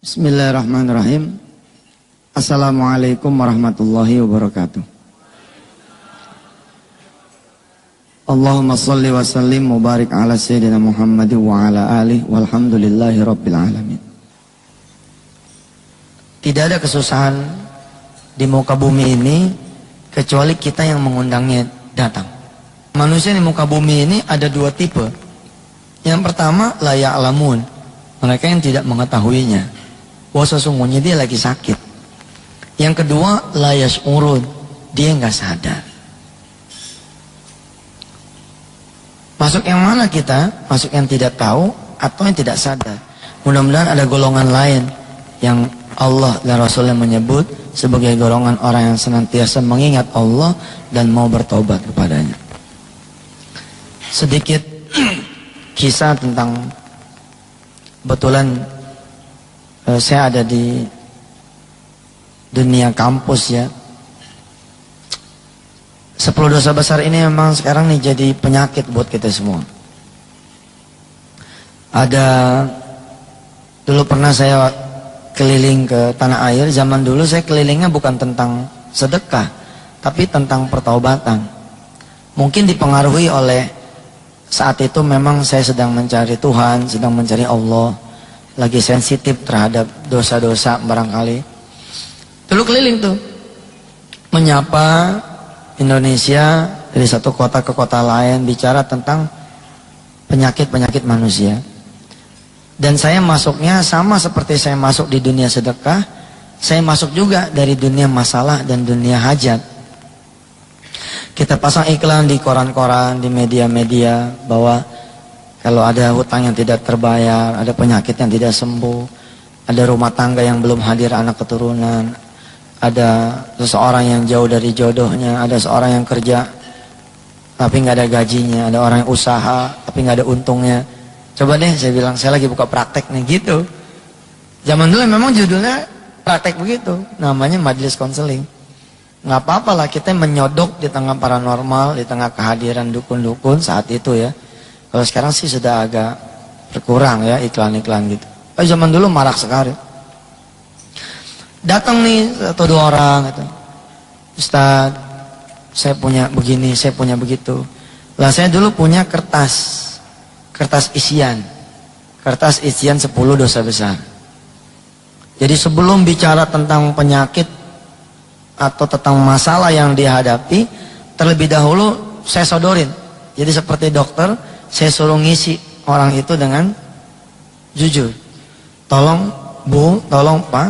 Bismillahirrahmanirrahim. Assalamualaikum warahmatullahi wabarakatuh. Allahumma salli wa sallim mubarak ala sayyidina Muhammad wa ala alihi walhamdulillahi rabbil alamin. Tidak ada kesusahan di muka bumi ini kecuali kita yang mengundangnya datang. Manusia di muka bumi ini ada dua tipe. Yang pertama la ya'lamun, mereka yang tidak mengetahuinya bahwa sesungguhnya dia lagi sakit. Yang kedua la yash'urun, dia nggak sadar. Masuk yang mana kita? Masuk yang tidak tahu atau yang tidak sadar? Mudah-mudahan ada golongan lain yang Allah dan Rasulnya menyebut sebagai golongan orang yang senantiasa mengingat Allah dan mau bertobat kepadanya. Sedikit kisah tentang, kebetulan saya ada di dunia kampus ya. 10 dosa besar ini memang sekarang nih jadi penyakit buat kita semua. Dulu pernah saya keliling ke tanah air. Zaman dulu saya kelilingnya bukan tentang sedekah, tapi tentang pertaubatan. Mungkin dipengaruhi oleh saat itu memang saya sedang mencari Tuhan, sedang mencari Allah, lagi sensitif terhadap dosa-dosa barangkali. Dulu keliling tuh menyapa Indonesia dari satu kota ke kota lain, bicara tentang penyakit-penyakit manusia. Dan saya masuknya sama seperti saya masuk di dunia sedekah, saya masuk juga dari dunia masalah dan dunia hajat. Kita pasang iklan di koran-koran, di media-media bahwa kalau ada hutang yang tidak terbayar, ada penyakit yang tidak sembuh, ada rumah tangga yang belum hadir anak keturunan, ada seseorang yang jauh dari jodohnya, ada seorang yang kerja tapi nggak ada gajinya, ada orang yang usaha tapi nggak ada untungnya. Coba deh, saya bilang, saya lagi buka praktek nih gitu. Zaman dulu memang judulnya praktek begitu, namanya majelis konseling. Nggak apa-apa lah kita menyodok di tengah paranormal, di tengah kehadiran dukun-dukun saat itu ya. Kalau sekarang sih sudah agak berkurang ya iklan-iklan gitu. Zaman dulu marak sekali. Datang nih satu dua orang gitu. Ustaz, saya punya begini, saya punya begitu. Lah saya dulu punya kertas isian 10 dosa besar. Jadi sebelum bicara tentang penyakit atau tentang masalah yang dihadapi, terlebih dahulu saya sodorin. Jadi seperti dokter, saya suruh ngisi orang itu dengan jujur. Tolong Bu, tolong Pak,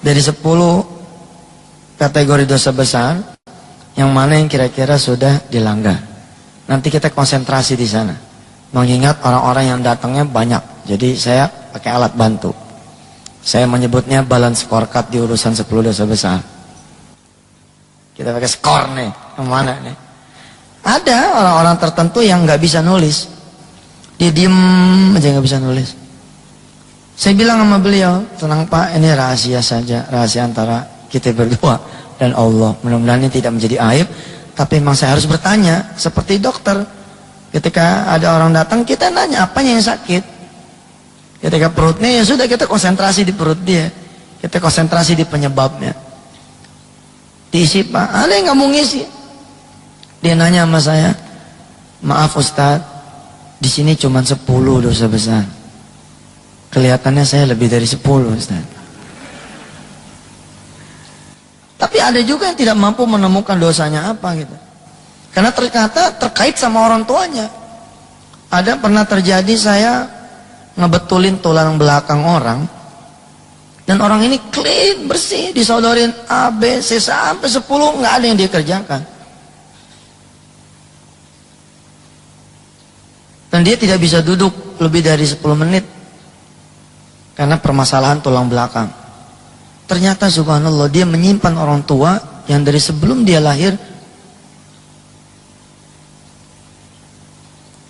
dari 10 kategori dosa besar, yang mana yang kira-kira sudah dilanggar. Nanti kita konsentrasi di sana. Mengingat orang-orang yang datangnya banyak. Jadi saya pakai alat bantu. Saya menyebutnya balance scorecard di urusan 10 dosa besar. Kita pakai skor nih, yang mana nih? Ada orang-orang tertentu yang nggak bisa nulis. Dia diem aja nggak bisa nulis. Saya bilang sama beliau, tenang Pak, ini rahasia saja, rahasia antara kita berdua dan Allah. Mudah-mudahan ini tidak menjadi aib, tapi memang saya harus bertanya, seperti dokter. Ketika ada orang datang, kita nanya apanya yang sakit. Ketika perutnya, ya sudah kita konsentrasi di perut dia. Kita konsentrasi di penyebabnya. Diisi Pak, ada yang nggak mau ngisi. Dia nanya sama saya, maaf Ustadz, di sini cuma 10 dosa besar. Kelihatannya saya lebih dari 10 Ustaz. Tapi ada juga yang tidak mampu menemukan dosanya apa gitu. Karena ternyata terkait sama orang tuanya. Ada pernah terjadi saya ngebetulin tulang belakang orang. Dan orang ini clean, bersih, disodorin A, B, C sampai 10, nggak ada yang dia kerjakan. Dan dia tidak bisa duduk lebih dari 10 menit. Karena permasalahan tulang belakang. Ternyata subhanallah dia menyimpan orang tua yang dari sebelum dia lahir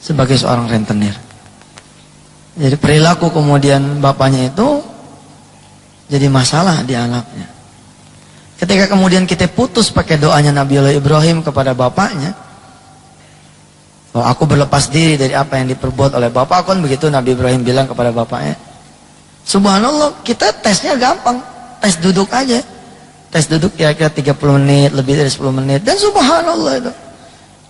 sebagai seorang rentenir. Jadi perilaku kemudian bapaknya itu jadi masalah di anaknya. Ketika kemudian kita putus pakai doanya Nabiullah Ibrahim kepada bapaknya, bahwa aku berlepas diri dari apa yang diperbuat oleh bapakku, kan begitu Nabi Ibrahim bilang kepada bapaknya. Subhanallah, kita tesnya gampang. Tes duduk aja. Tes duduk kira-kira 30 menit, lebih dari 10 menit. Dan subhanallah itu.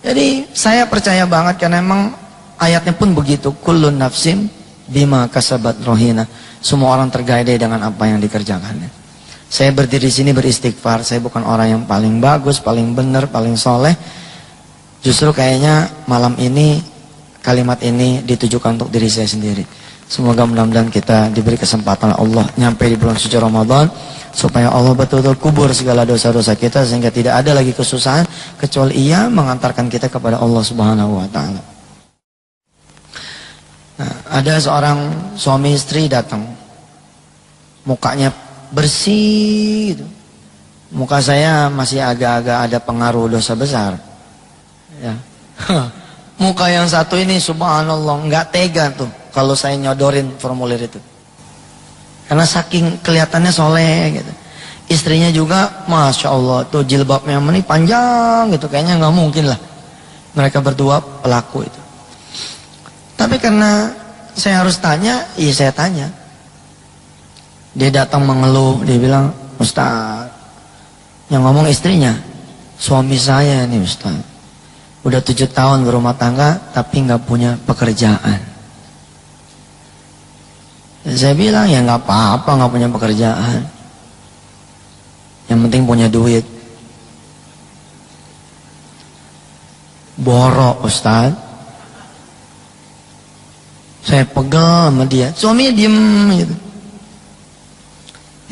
Jadi saya percaya banget karena emang ayatnya pun begitu. Kullun nafsim bima kasabat rohina. Semua orang tergadai dengan apa yang dikerjakannya. Saya berdiri sini beristighfar. Saya bukan orang yang paling bagus, paling benar, paling soleh. Justru kayaknya malam ini, kalimat ini ditujukan untuk diri saya sendiri. Semoga mudah-mudahan kita diberi kesempatan Allah nyampe di bulan suci Ramadan, supaya Allah betul-betul kubur segala dosa-dosa kita, sehingga tidak ada lagi kesusahan kecuali Ia mengantarkan kita kepada Allah Subhanahu wa taala. Nah, ada seorang suami istri datang. Mukanya bersih gitu. Muka saya masih agak-agak ada pengaruh dosa besar. Ya. Muka yang satu ini subhanallah nggak tega tuh kalau saya nyodorin formulir itu. Karena saking kelihatannya soleh gitu. Istrinya juga Masya Allah tuh jilbabnya ini panjang gitu. Kayaknya nggak mungkin lah mereka berdua pelaku itu. Tapi karena saya harus tanya, iya saya tanya. Dia datang mengeluh, dia bilang, Ustaz, yang ngomong istrinya, suami saya nih Ustaz, udah 7 tahun berumah tangga tapi nggak punya pekerjaan. Dan saya bilang ya nggak apa-apa nggak punya pekerjaan, yang penting punya duit. Borok Ustaz. Saya pegel sama dia, suaminya diem gitu.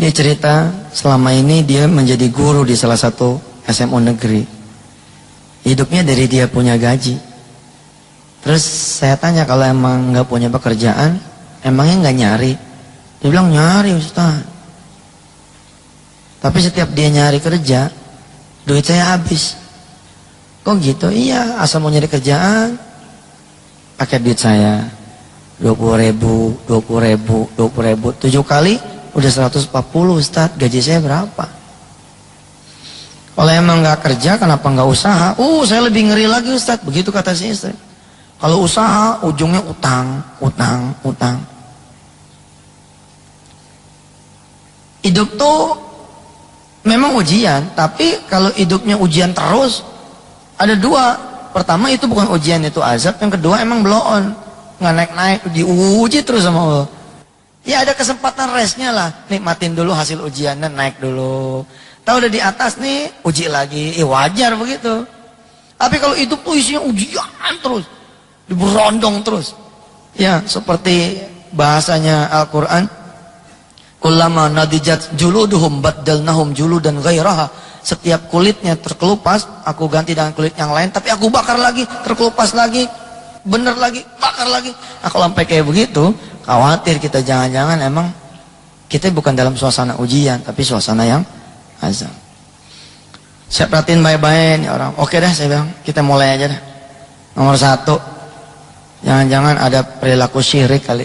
Dia cerita selama ini dia menjadi guru di salah satu SMU negeri. Hidupnya dari dia punya gaji. Terus saya tanya kalau emang nggak punya pekerjaan, emangnya nggak nyari? Dia bilang nyari Ustaz. Tapi setiap dia nyari kerja, duit saya habis. Kok gitu? Iya, asal mau nyari kerjaan, pakai duit saya 20.000, 20.000, 20.000, 7 kali udah 140 Ustaz. Gaji saya berapa? Kalau emang nggak kerja, kenapa nggak usaha? Saya lebih ngeri lagi Ustaz. Begitu kata si istri. Kalau usaha, ujungnya utang, utang, utang. Hidup tuh memang ujian, tapi kalau hidupnya ujian terus, ada dua. Pertama itu bukan ujian, itu azab. Yang kedua emang blow on, nggak naik-naik, diuji terus sama Allah. Ya ada kesempatan restnya lah, nikmatin dulu hasil ujiannya, naik dulu. Tahu udah di atas nih, uji lagi, wajar begitu. Tapi kalau hidup tuh isinya ujian terus, diberondong terus. Ya seperti bahasanya Al-Quran, kullama nadijat juluduhum baddalnahum juludan ghairaha. Setiap kulitnya terkelupas, aku ganti dengan kulit yang lain, tapi aku bakar lagi, terkelupas lagi, bener lagi, bakar lagi. Nah kalau sampai kayak begitu, khawatir kita jangan-jangan emang kita bukan dalam suasana ujian, tapi suasana yang azab. Saya perhatiin baik-baik nih orang. Oke dah saya bilang, kita mulai aja dah. Nomor 1, jangan-jangan ada perilaku syirik kali,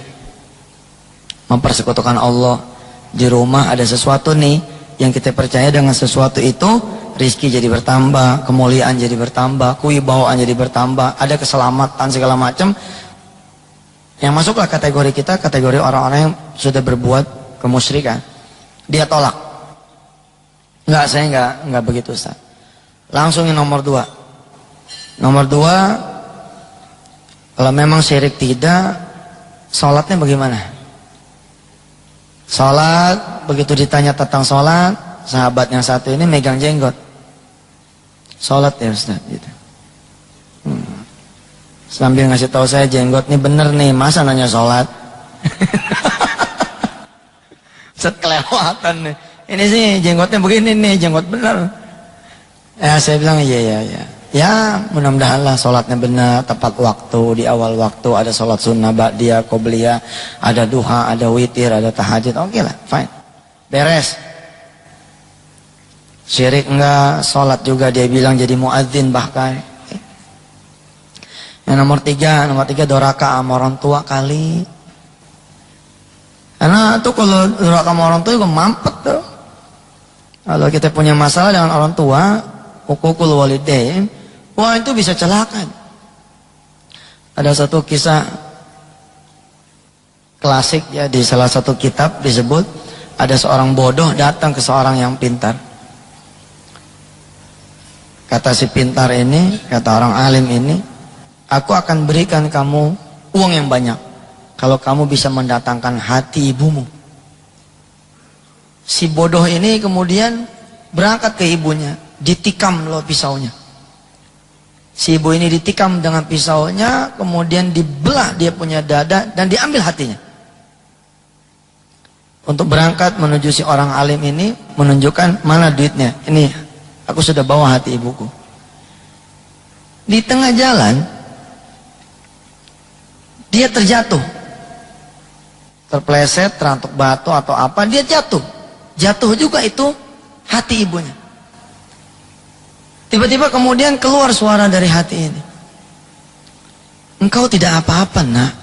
mempersekutukan Allah. Di rumah ada sesuatu nih yang kita percaya dengan sesuatu itu rizki jadi bertambah, kemuliaan jadi bertambah, kewibawaan jadi bertambah, ada keselamatan segala macam. Yang masuklah kategori kita, kategori orang-orang yang sudah berbuat kemusyrikan. Dia tolak. Enggak, saya enggak begitu Ustaz. Langsung yang nomor 2. Nomor 2, kalau memang syirik tidak, sholatnya bagaimana? Sholat, begitu ditanya tentang sholat, sahabat yang satu ini megang jenggot. Sholat ya Ustaz gitu. Sambil ngasih tahu saya jenggot nih bener nih, masa nanya sholat? Set kelewatan nih. Ini sih jenggotnya begini nih, jenggot bener. Ya saya bilang iya. Ya mudah-mudahan lah sholatnya benar, tepat waktu, di awal waktu, ada sholat sunnah, ba'diyah, qobliyah, ada duha, ada witir, ada tahajud. Oke lah, fine. Beres. Syirik enggak, sholat juga dia bilang jadi muadzin bahkan. Yang nomor 3 doraka sama orang tua kali. Karena tuh kalau doraka sama orang tua juga mampet tuh. Kalau kita punya masalah dengan orang tua, hukukul walidain, wah itu bisa celaka. Ada satu kisah klasik ya, di salah satu kitab disebut ada seorang bodoh datang ke seorang yang pintar. Kata si pintar ini, kata orang alim ini, aku akan berikan kamu uang yang banyak kalau kamu bisa mendatangkan hati ibumu. Si bodoh ini kemudian berangkat ke ibunya, ditikam loh pisaunya. Si ibu ini ditikam dengan pisaunya, kemudian dibelah dia punya dada dan diambil hatinya. Untuk berangkat menuju si orang alim ini, menunjukkan mana duitnya. Ini, aku sudah bawa hati ibuku. Di tengah jalan, dia terjatuh. Terpleset, terantuk batu atau apa, dia jatuh. Jatuh juga itu hati ibunya. Tiba-tiba kemudian keluar suara dari hati ini. Engkau tidak apa-apa, nak.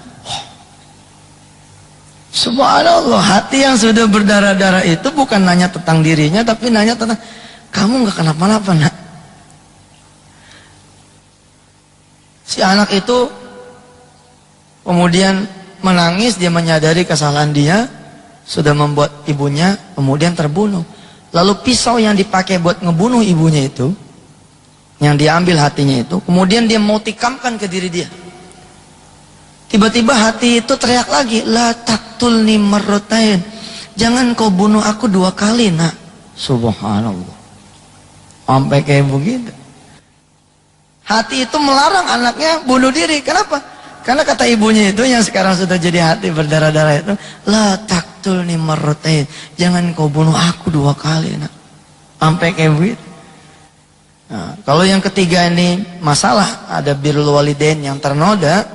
Subhanallah, hati yang sudah berdarah-darah itu bukan nanya tentang dirinya, tapi nanya tentang, kamu gak kenapa-napa, nak. Si anak itu kemudian menangis, dia menyadari kesalahan dia, sudah membuat ibunya kemudian terbunuh. Lalu pisau yang dipakai buat ngebunuh ibunya itu, yang diambil hatinya itu, kemudian dia mau tikamkan ke diri dia. Tiba-tiba hati itu teriak lagi, la taqtulni marratain, jangan kau bunuh aku 2 kali, nak. Subhanallah, sampai kayak begitu. Hati itu melarang anaknya bunuh diri. Kenapa? Karena kata ibunya itu yang sekarang sudah jadi hati berdarah-darah itu, la taqtulni marratain, jangan kau bunuh aku 2 kali, nak. Sampai kayak begitu. Nah, kalau yang ketiga ini masalah ada birrul walidain yang ternoda,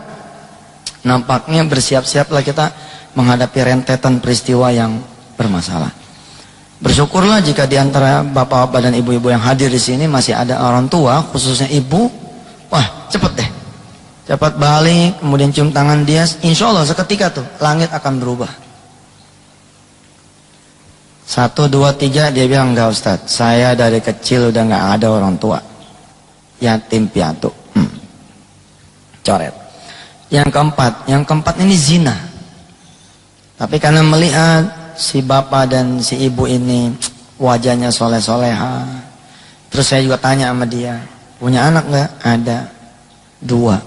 nampaknya bersiap-siaplah kita menghadapi rentetan peristiwa yang bermasalah. Bersyukurlah jika di antara bapak-bapak dan ibu-ibu yang hadir di sini masih ada orang tua, khususnya ibu. Wah, cepet deh, cepat balik, kemudian cium tangan dia. Insya Allah seketika tuh langit akan berubah. 1, 2, 3 dia bilang, enggak Ustadz, saya dari kecil udah nggak ada orang tua, yatim piatu. Coret. Yang keempat ini zina. Tapi karena melihat si bapak dan si ibu ini wajahnya soleh-soleha, terus saya juga tanya sama dia, punya anak nggak? Ada 2.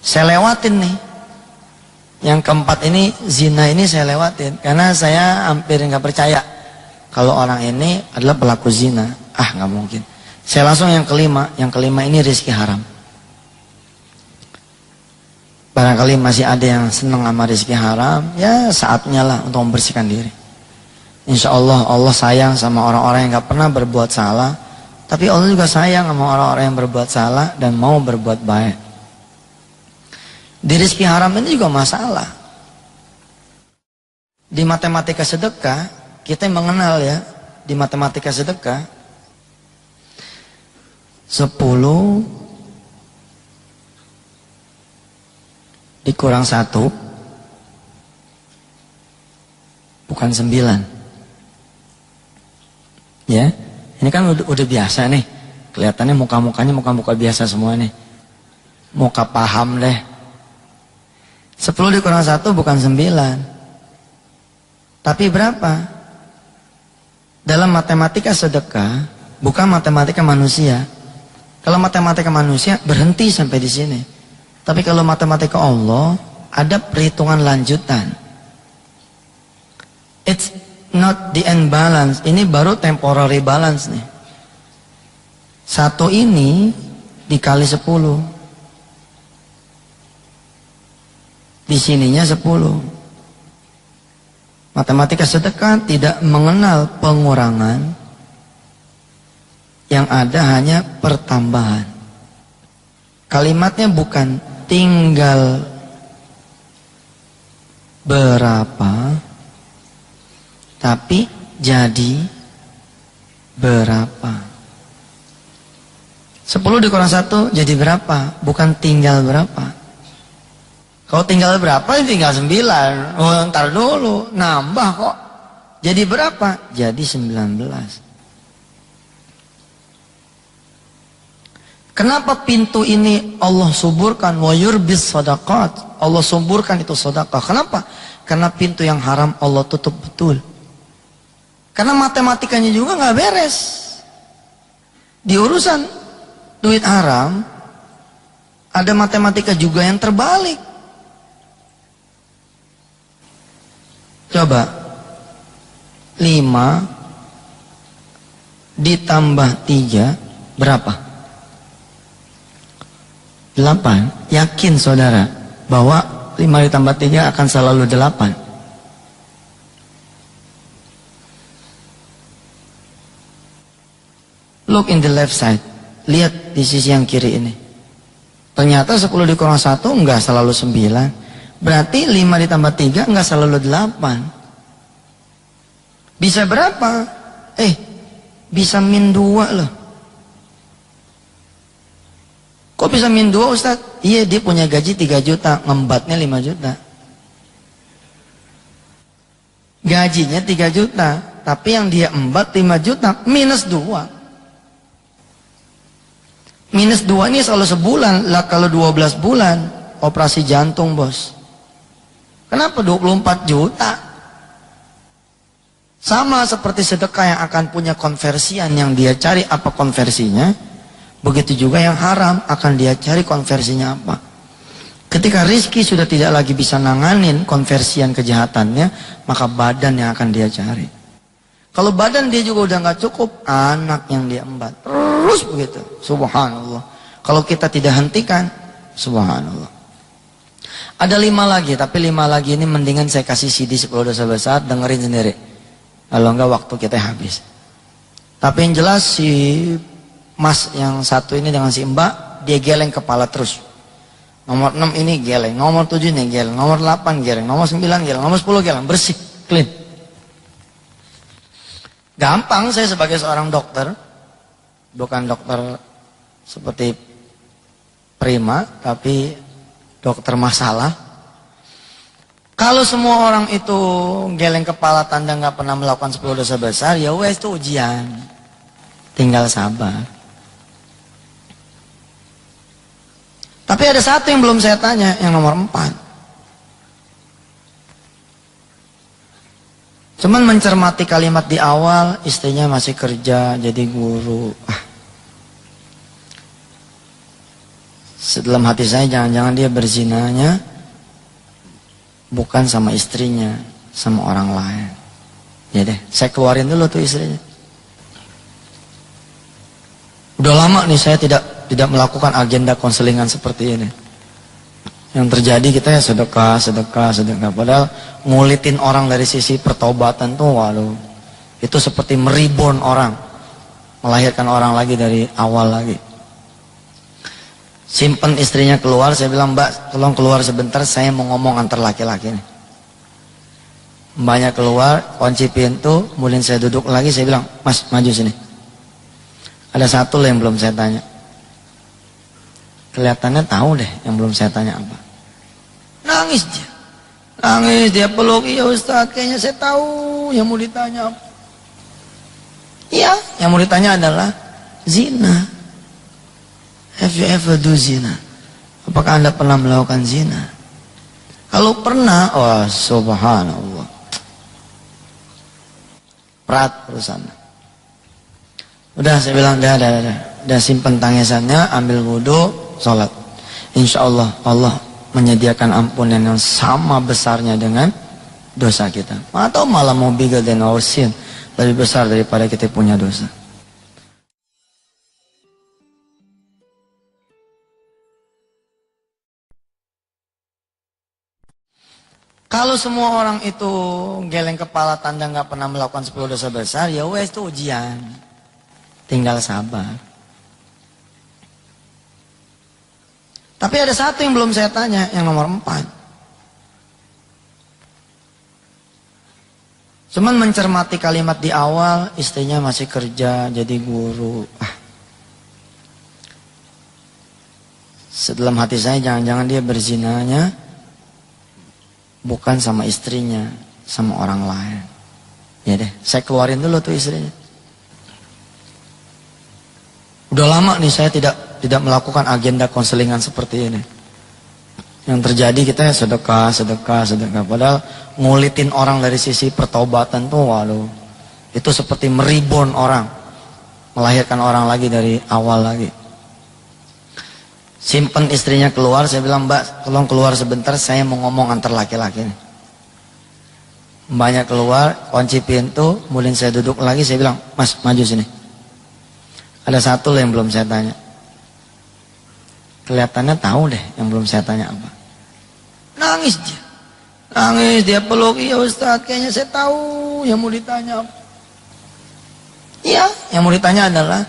Saya lewatin nih. Yang keempat ini, zina ini saya lewatin. Karena saya hampir nggak percaya kalau orang ini adalah pelaku zina. Nggak mungkin. Saya langsung yang kelima. Yang kelima ini rezeki haram. Barangkali masih ada yang senang sama rezeki haram. Ya saatnya lah untuk membersihkan diri. Insya Allah, Allah sayang sama orang-orang yang nggak pernah berbuat salah. Tapi Allah juga sayang sama orang-orang yang berbuat salah dan mau berbuat baik. Di rezeki haram ini juga masalah. Di matematika sedekah, kita mengenal ya, di matematika sedekah 10 dikurang 1 bukan 9. Ya, ini kan udah biasa nih. Kelihatannya muka-mukanya muka-muka biasa semua nih. Muka paham deh. 10 dikurang 1 bukan 9. Tapi berapa? Dalam matematika sedekah, bukan matematika manusia. Kalau matematika manusia berhenti sampai di sini. Tapi kalau matematika Allah, ada perhitungan lanjutan. It's not the end balance. Ini baru temporary balance nih. 1 ini dikali 10. Di sininya 10. Matematika sedekah tidak mengenal pengurangan. Yang ada hanya pertambahan. Kalimatnya bukan tinggal berapa, tapi jadi berapa. 10 dikurang 1 jadi berapa, bukan tinggal berapa. Kalau tinggal berapa, tinggal 9. Oh, ntar dulu, nambah kok. Jadi berapa? Jadi 19. Kenapa pintu ini Allah suburkan? Wa yurbis sadaqat. Allah suburkan itu sedekah. Kenapa? Karena pintu yang haram Allah tutup betul. Karena matematikanya juga nggak beres. Di urusan duit haram, ada matematika juga yang terbalik. Coba 5 ditambah 3 berapa? 8. Yakin saudara bahwa 5 ditambah 3 akan selalu 8? Look in the left side. Lihat di sisi yang kiri ini. Ternyata 10 dikurang 1 enggak selalu 9. Berarti 5 ditambah 3 enggak selalu 8. Bisa berapa? Bisa min 2 loh. Kok bisa min 2 Ustaz? Iya, dia punya gaji 3 juta, ngembatnya 5 juta. Gajinya 3 juta, tapi yang dia embat 5 juta, minus 2. Minus 2 ini selalu sebulan. Lah kalau 12 bulan operasi jantung, bos. Kenapa 24 juta? Sama seperti sedekah yang akan punya konversian, yang dia cari apa konversinya, begitu juga yang haram akan dia cari konversinya apa. Ketika rizki sudah tidak lagi bisa nanganin konversian kejahatannya, maka badan yang akan dia cari. Kalau badan dia juga udah nggak cukup, anak yang dia embat. Terus begitu. Subhanallah. Kalau kita tidak hentikan, subhanallah. Ada 5 lagi, tapi 5 lagi ini mendingan saya kasih CD 10 dosa besar, dengerin sendiri. Kalau enggak waktu kita habis. Tapi yang jelas si mas yang satu ini dengan si mbak, dia geleng kepala terus. Nomor 6 ini geleng, nomor 7 ini geleng, nomor 8 geleng, nomor 9 geleng, nomor 10 geleng, bersih, clean. Gampang, saya sebagai seorang dokter, bukan dokter seperti prima, tapi dokter masalah. Kalau semua orang itu geleng kepala tanda nggak pernah melakukan 10 dosa besar, ya wes itu ujian. Tinggal sabar. Tapi ada satu yang belum saya tanya, yang nomor 4. Cuman mencermati kalimat di awal, istrinya masih kerja jadi guru. Dalam hati saya jangan-jangan dia berzinanya bukan sama istrinya, sama orang lain. Ya deh, saya keluarin dulu tuh istrinya. Udah lama nih saya tidak melakukan agenda konselingan seperti ini. Yang terjadi kita ya sedekah. Padahal ngulitin orang dari sisi pertobatan tuh, waduh, itu seperti meribon orang, melahirkan orang lagi dari awal lagi. Simpen istrinya keluar, saya bilang, Mbak tolong keluar sebentar, saya mau ngomong antar laki-laki nih. Mbaknya keluar, kunci pintu, kemudian saya duduk lagi, saya bilang, Mas maju sini. Ada satu loh yang belum saya tanya. Kelihatannya tahu deh yang belum saya tanya apa. Nangis dia peluk, iya Ustaz, kayaknya saya tahu yang mau ditanya apa. Iya, yang mau ditanya adalah zina. Have you ever do zina? Apakah Anda pernah melakukan zina? Kalau pernah, wah subhanallah, berat perusahaan. Udah saya bilang, udah simpen tangisannya, ambil wudhu, sholat. Insya Allah Allah menyediakan ampunan yang sama besarnya dengan dosa kita. Atau malah mau bigger than our sin, lebih besar daripada kita punya dosa. Kalau semua orang itu geleng kepala tanda nggak pernah melakukan 10 dosa besar, ya wes itu ujian. Tinggal sabar. Tapi ada satu yang belum saya tanya, yang nomor 4. Cuman mencermati kalimat di awal, istrinya masih kerja jadi guru. Dalam hati saya jangan-jangan dia berzinanya bukan sama istrinya, sama orang lain. Ya deh, saya keluarin dulu tuh istrinya. Udah lama nih saya tidak melakukan agenda konselingan seperti ini. Yang terjadi kita sedekah. Padahal ngulitin orang dari sisi pertaubatan tuh, waduh, itu seperti meribon orang, melahirkan orang lagi dari awal lagi. Simpen istrinya keluar, saya bilang, Mbak, tolong keluar sebentar, saya mau ngomong antar laki-laki nih. Mbaknya keluar, kunci pintu, kemudian saya duduk lagi, saya bilang, Mas, maju sini. Ada satu yang belum saya tanya. Kelihatannya tahu deh yang belum saya tanya apa. Nangis dia peluk, iya Ustaz, kayaknya saya tahu yang mau ditanya apa. Iya, yang mau ditanya adalah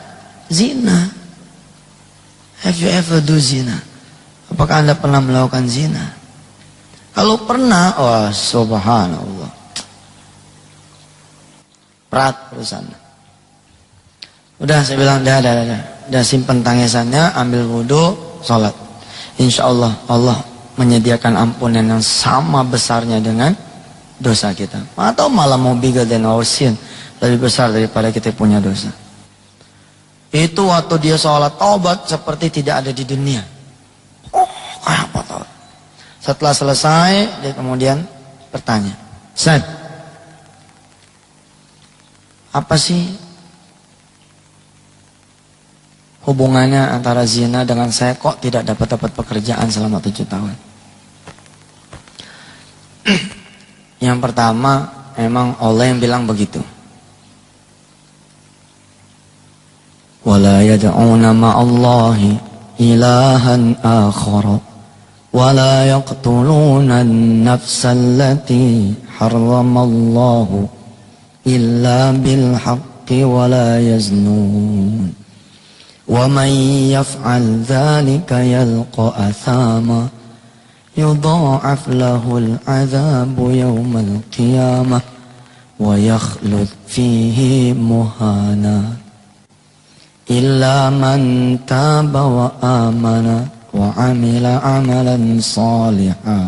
zina. Have you ever do zina? Apakah Anda pernah melakukan zina? Kalau pernah, oh subhanallah, berat urusannya. Udah, saya bilang, udah simpen tangisannya, ambil wudhu, sholat. Insya Allah, Allah menyediakan ampunan yang sama besarnya dengan dosa kita. Atau malah mau bigger than our sin, lebih besar daripada kita punya dosa. Itu waktu dia sholat taubat seperti tidak ada di dunia. Oh, kayak apa taubat? Setelah selesai, dia kemudian bertanya, Ustaz, apa sih hubungannya antara zina dengan saya kok tidak dapat pekerjaan selama 7 tahun? Yang pertama, memang Allah yang bilang begitu. وَلَا يَدْعُونَ مَعَ اللَّهِ إِلَهًا آخَرَ وَلَا يَقْتُلُونَ النَّفْسَ الَّتِي حَرَّمَ اللَّهُ إِلَّا بِالْحَقِّ وَلَا يَزْنُونَ وَمَنْ يَفْعَلْ ذَلِكَ يَلْقَ أَثَامًا يُضَاعَفْ لَهُ الْعَذَابُ يَوْمَ الْقِيَامَةِ وَيَخْلُدْ فِيهِ مُهَانًا إلا من تاب وآمن وعمل عملا صالحا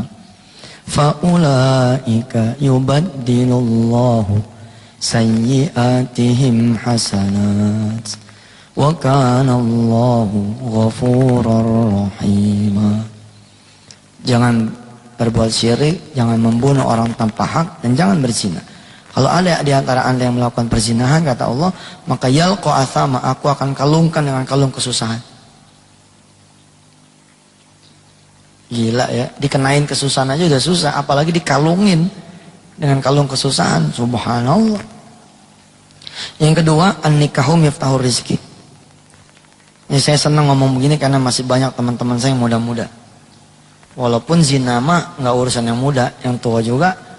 فأولئك يبدل الله سيئاتهم حسنات وكان الله غفورا رحيما. Jangan berbuat syirik, jangan membunuh orang tanpa hak, dan jangan berzina. Kalau ada di antara Anda yang melakukan perzinahan, kata Allah, maka yalqa athama, aku akan kalungkan dengan kalung kesusahan. Gila ya, dikenain kesusahan aja udah susah, apalagi dikalungin dengan kalung kesusahan. Subhanallah. Yang kedua, an-nikahu miftahur rizki. Ini saya senang ngomong begini karena masih banyak teman-teman saya yang muda-muda. Walaupun zina mah nggak urusan yang muda, yang tua juga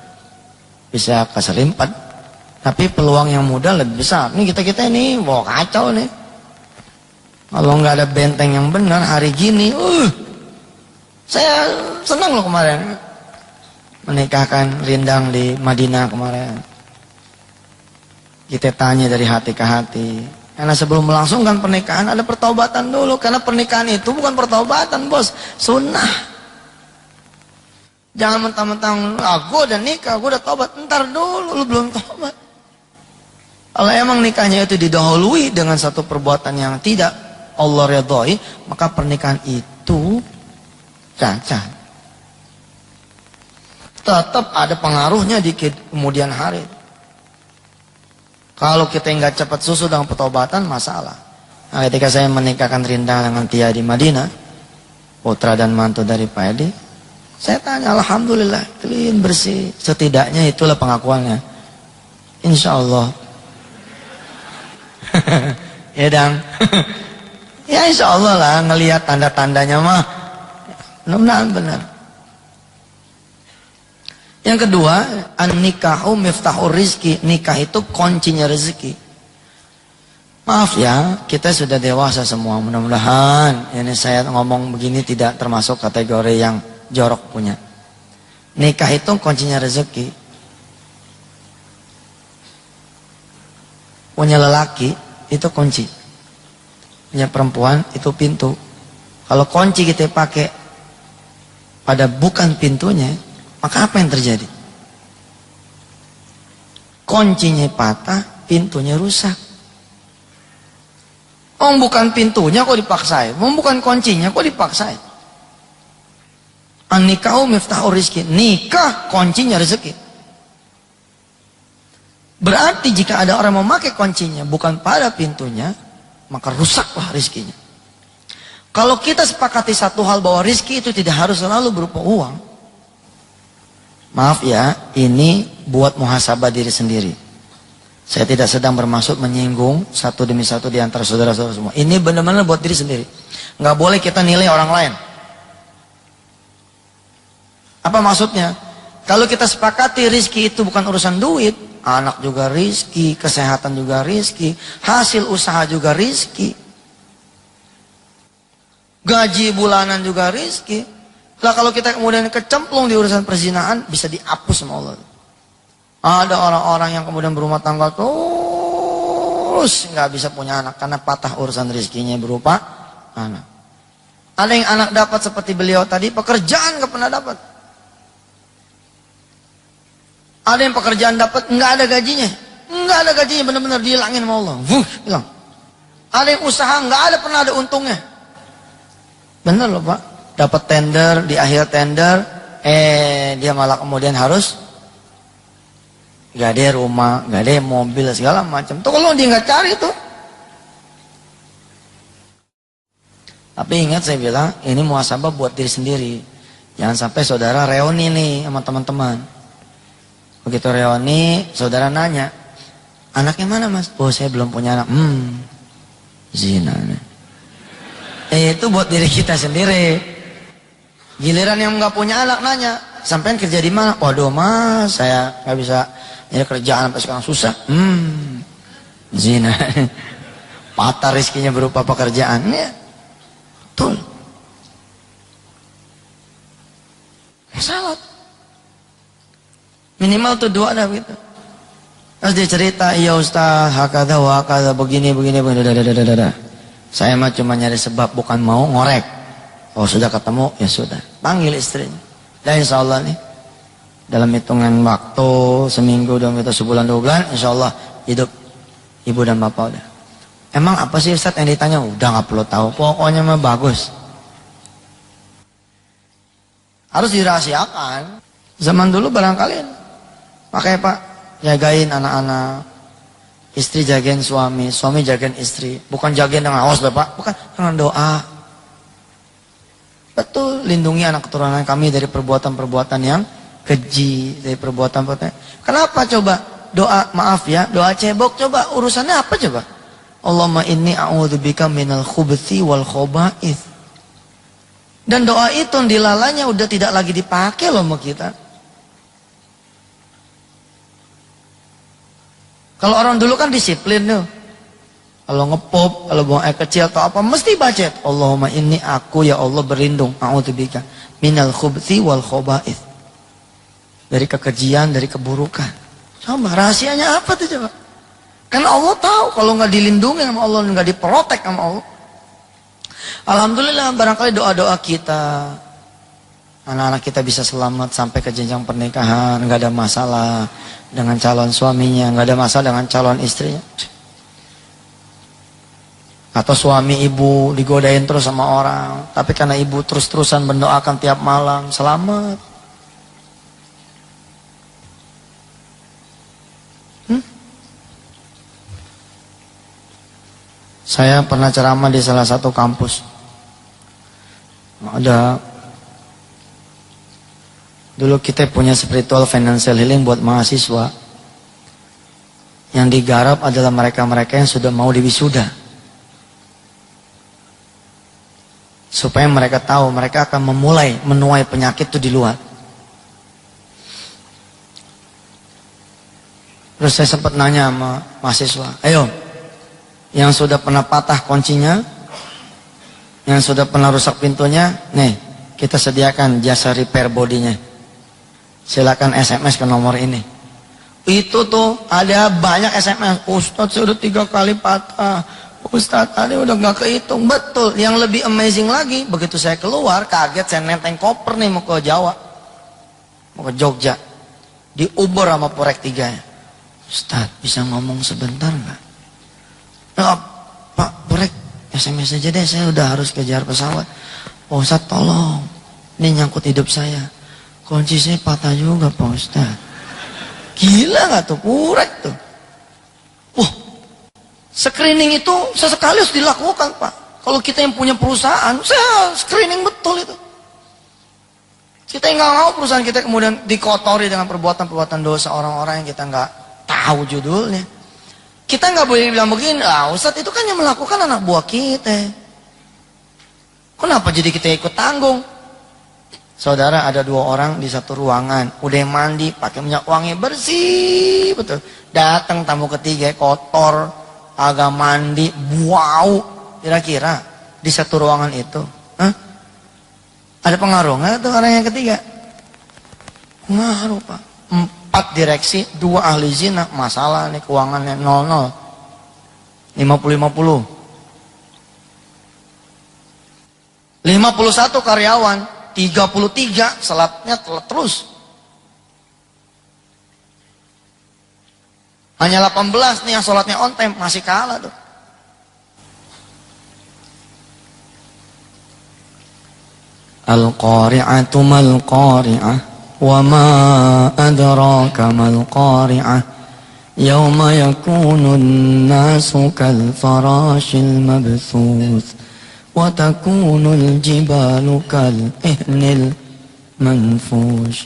bisa keselimpat, tapi peluang yang muda lebih besar. Nih kita ini wah kacau nih. Kalau nggak ada benteng yang benar hari gini, saya senang loh kemarin menikahkan Rindang di Madinah kemarin. Kita tanya dari hati ke hati. Karena sebelum melangsungkan pernikahan ada pertaubatan dulu, karena pernikahan itu bukan pertaubatan bos, sunnah. Jangan mentang-mentang, gue udah nikah, gue udah tobat. Ntar dulu, lu belum tobat. Kalau emang nikahnya itu didahului dengan satu perbuatan yang tidak Allah ridhoi, maka pernikahan itu cacat. Tetap ada pengaruhnya di kemudian hari. Kalau kita nggak cepat susu dengan pertobatan, masalah. Nah, ketika saya menikahkan Rindang dengan Tia di Madinah, putra dan mantu dari Pak Edi, saya tanya, alhamdulillah, clean, bersih. Setidaknya itulah pengakuannya. Insya Allah. Ya dang. Ya insya Allah lah, ngelihat tanda-tandanya mah. Mudah-mudahan benar. Yang kedua, an-nikahu miftahur rizki. Nikah itu kuncinya rezeki. Maaf ya, kita sudah dewasa semua. Mudah-mudahan ini saya ngomong begini tidak termasuk kategori yang jorok punya. Nikah itu kuncinya rezeki. Punya lelaki itu kunci, punya perempuan itu pintu. Kalau kunci kita pakai pada bukan pintunya, maka apa yang terjadi? Kuncinya patah, pintunya rusak. Oh, bukan pintunya kok dipaksain. Oh, bukan kuncinya kok dipaksain. An-nikahu miftahur rizki. Nikah kuncinya rezeki. Berarti jika ada orang memakai kuncinya bukan pada pintunya, maka rusaklah rizkinya. Kalau kita sepakati satu hal bahwa rizki itu tidak harus selalu berupa uang. Maaf ya, ini buat muhasabah diri sendiri. Saya tidak sedang bermaksud menyinggung satu demi satu di antara saudara-saudara semua. Ini benar-benar buat diri sendiri. Nggak boleh kita nilai orang lain. Apa maksudnya? Kalau kita sepakati rizki itu bukan urusan duit, anak juga rizki, kesehatan juga rizki, hasil usaha juga rizki, gaji bulanan juga rizki. Lah kalau kita kemudian kecemplung di urusan perzinahan, bisa dihapus sama Allah. Ada orang-orang yang kemudian berumah tangga terus nggak bisa punya anak karena patah urusan rizkinya berupa anak. Ada yang anak dapat seperti beliau tadi, pekerjaan nggak pernah dapat. Ada yang pekerjaan dapat nggak ada gajinya, benar-benar dihilangin sama Allah, hilang. Ada yang usaha nggak ada pernah ada untungnya. Bener loh Pak, dapat tender, di akhir tender, dia malah kemudian harus gak ada rumah, gak ada mobil, segala macam. Tuh kalau dia nggak cari tuh. Tapi ingat saya bilang, ini muhasabah buat diri sendiri. Jangan sampai saudara reuni nih sama teman-teman. Begitu reuni, saudara nanya, anaknya mana mas? Oh saya belum punya anak. Zina. Itu buat diri kita sendiri. Giliran yang nggak punya anak nanya, sampean kerja di mana? Waduh mas, saya nggak bisa. Ya kerjaan sampai sekarang susah. Zina. Patah rizkinya berupa pekerjaan. Ya. Betul. Salat. Minimal tuh doa dah gitu. Terus dia cerita, iya ustaz, hakada wa hakada, begini. Saya mah cuma nyari sebab, bukan mau ngorek. Oh sudah ketemu, ya sudah. Panggil istrinya. Dan insya Allah nih, dalam hitungan waktu seminggu, sebulan 2 bulan, insya Allah hidup ibu dan bapak udah. Emang apa sih Ustaz yang ditanya? Udah nggak perlu tahu, pokoknya mah bagus. Harus dirahasiakan. Zaman dulu barangkali, makanya Pak, jagain anak-anak, istri jagain suami, suami jagain istri. Bukan jagain dengan awas Bapak, bukan, dengan doa. Betul, lindungi anak keturunan kami dari perbuatan-perbuatan yang keji, dari perbuatan-perbuatan. Kenapa coba? Doa, maaf ya, doa cebok coba, urusannya apa coba? Allahumma inni a'udzubika minal khubuthi wal khoba'ith. Dan doa itu dilalanya udah tidak lagi dipakai loh sama kita. Kalau orang dulu kan disiplin tuh. Kalau ngepop, kalau buang air kecil atau apa, mesti baca. Allahumma inni aku ya Allah berlindung. A'udzubika minal khubuthi wal khoba'ith. Dari kekejian, dari keburukan. Coba rahasianya apa tuh coba? Karena Allah tahu kalau nggak dilindungi sama Allah, nggak diprotek sama Allah. Alhamdulillah barangkali doa-doa kita, anak-anak kita bisa selamat sampai ke jenjang pernikahan, nggak ada masalah dengan calon suaminya, nggak ada masalah dengan calon istrinya. Atau suami ibu digodain terus sama orang, tapi karena ibu terus-terusan mendoakan tiap malam, selamat. Saya pernah ceramah di salah satu kampus. Ada dulu kita punya spiritual financial healing buat mahasiswa. Yang digarap adalah mereka-mereka yang sudah mau diwisuda. Supaya mereka tahu mereka akan memulai menuai penyakit itu di luar. Terus saya sempat nanya sama mahasiswa, ayo, yang sudah pernah patah kuncinya, yang sudah pernah rusak pintunya, nih kita sediakan jasa repair bodinya. Silakan SMS ke nomor ini. Itu tuh ada banyak SMS. Ustadz sudah 3 kali patah. Ustadz tadi udah nggak kehitung. Betul. Yang lebih amazing lagi, begitu saya keluar kaget, saya nenteng koper nih mau ke Jawa, mau ke Jogja, diuber sama Porek 3-nya. Ustadz bisa ngomong sebentar nggak? Pak Porek, SMS aja deh, saya udah harus kejar pesawat. Pak Ustadz tolong, ini nyangkut hidup saya. Kunci saya patah juga Pak Ustadz. Gila gak tuh, purek tuh. Wah, screening itu sesekali harus dilakukan Pak. Kalau kita yang punya perusahaan, saya screening betul itu. Kita yang gak mau perusahaan kita kemudian dikotori dengan perbuatan-perbuatan dosa orang-orang yang kita gak tahu judulnya. Kita nggak boleh bilang begini, Ustadz itu kan yang melakukan anak buah kita. Kenapa jadi kita ikut tanggung? Saudara, ada 2 orang di satu ruangan, udah mandi, pakai minyak wangi bersih, betul. Datang tamu ketiga, kotor, agak mandi, bau. Kira-kira di satu ruangan itu, ada pengaruh nggak tuh orang yang ketiga? Pengaruh Pak. 4 direksi, 2 ahli zina, masalah nih keuangannya 00. 50-50. 51 karyawan, 33 salatnya terus. Hanya 18 nih yang salatnya on time, masih kalah tuh. Al-qari'atu mal-qari'ah. وما أدراك ما القارعة يوم يكون الناس كالفراش المبثوث وتكون الجبال كالإهن المنفوش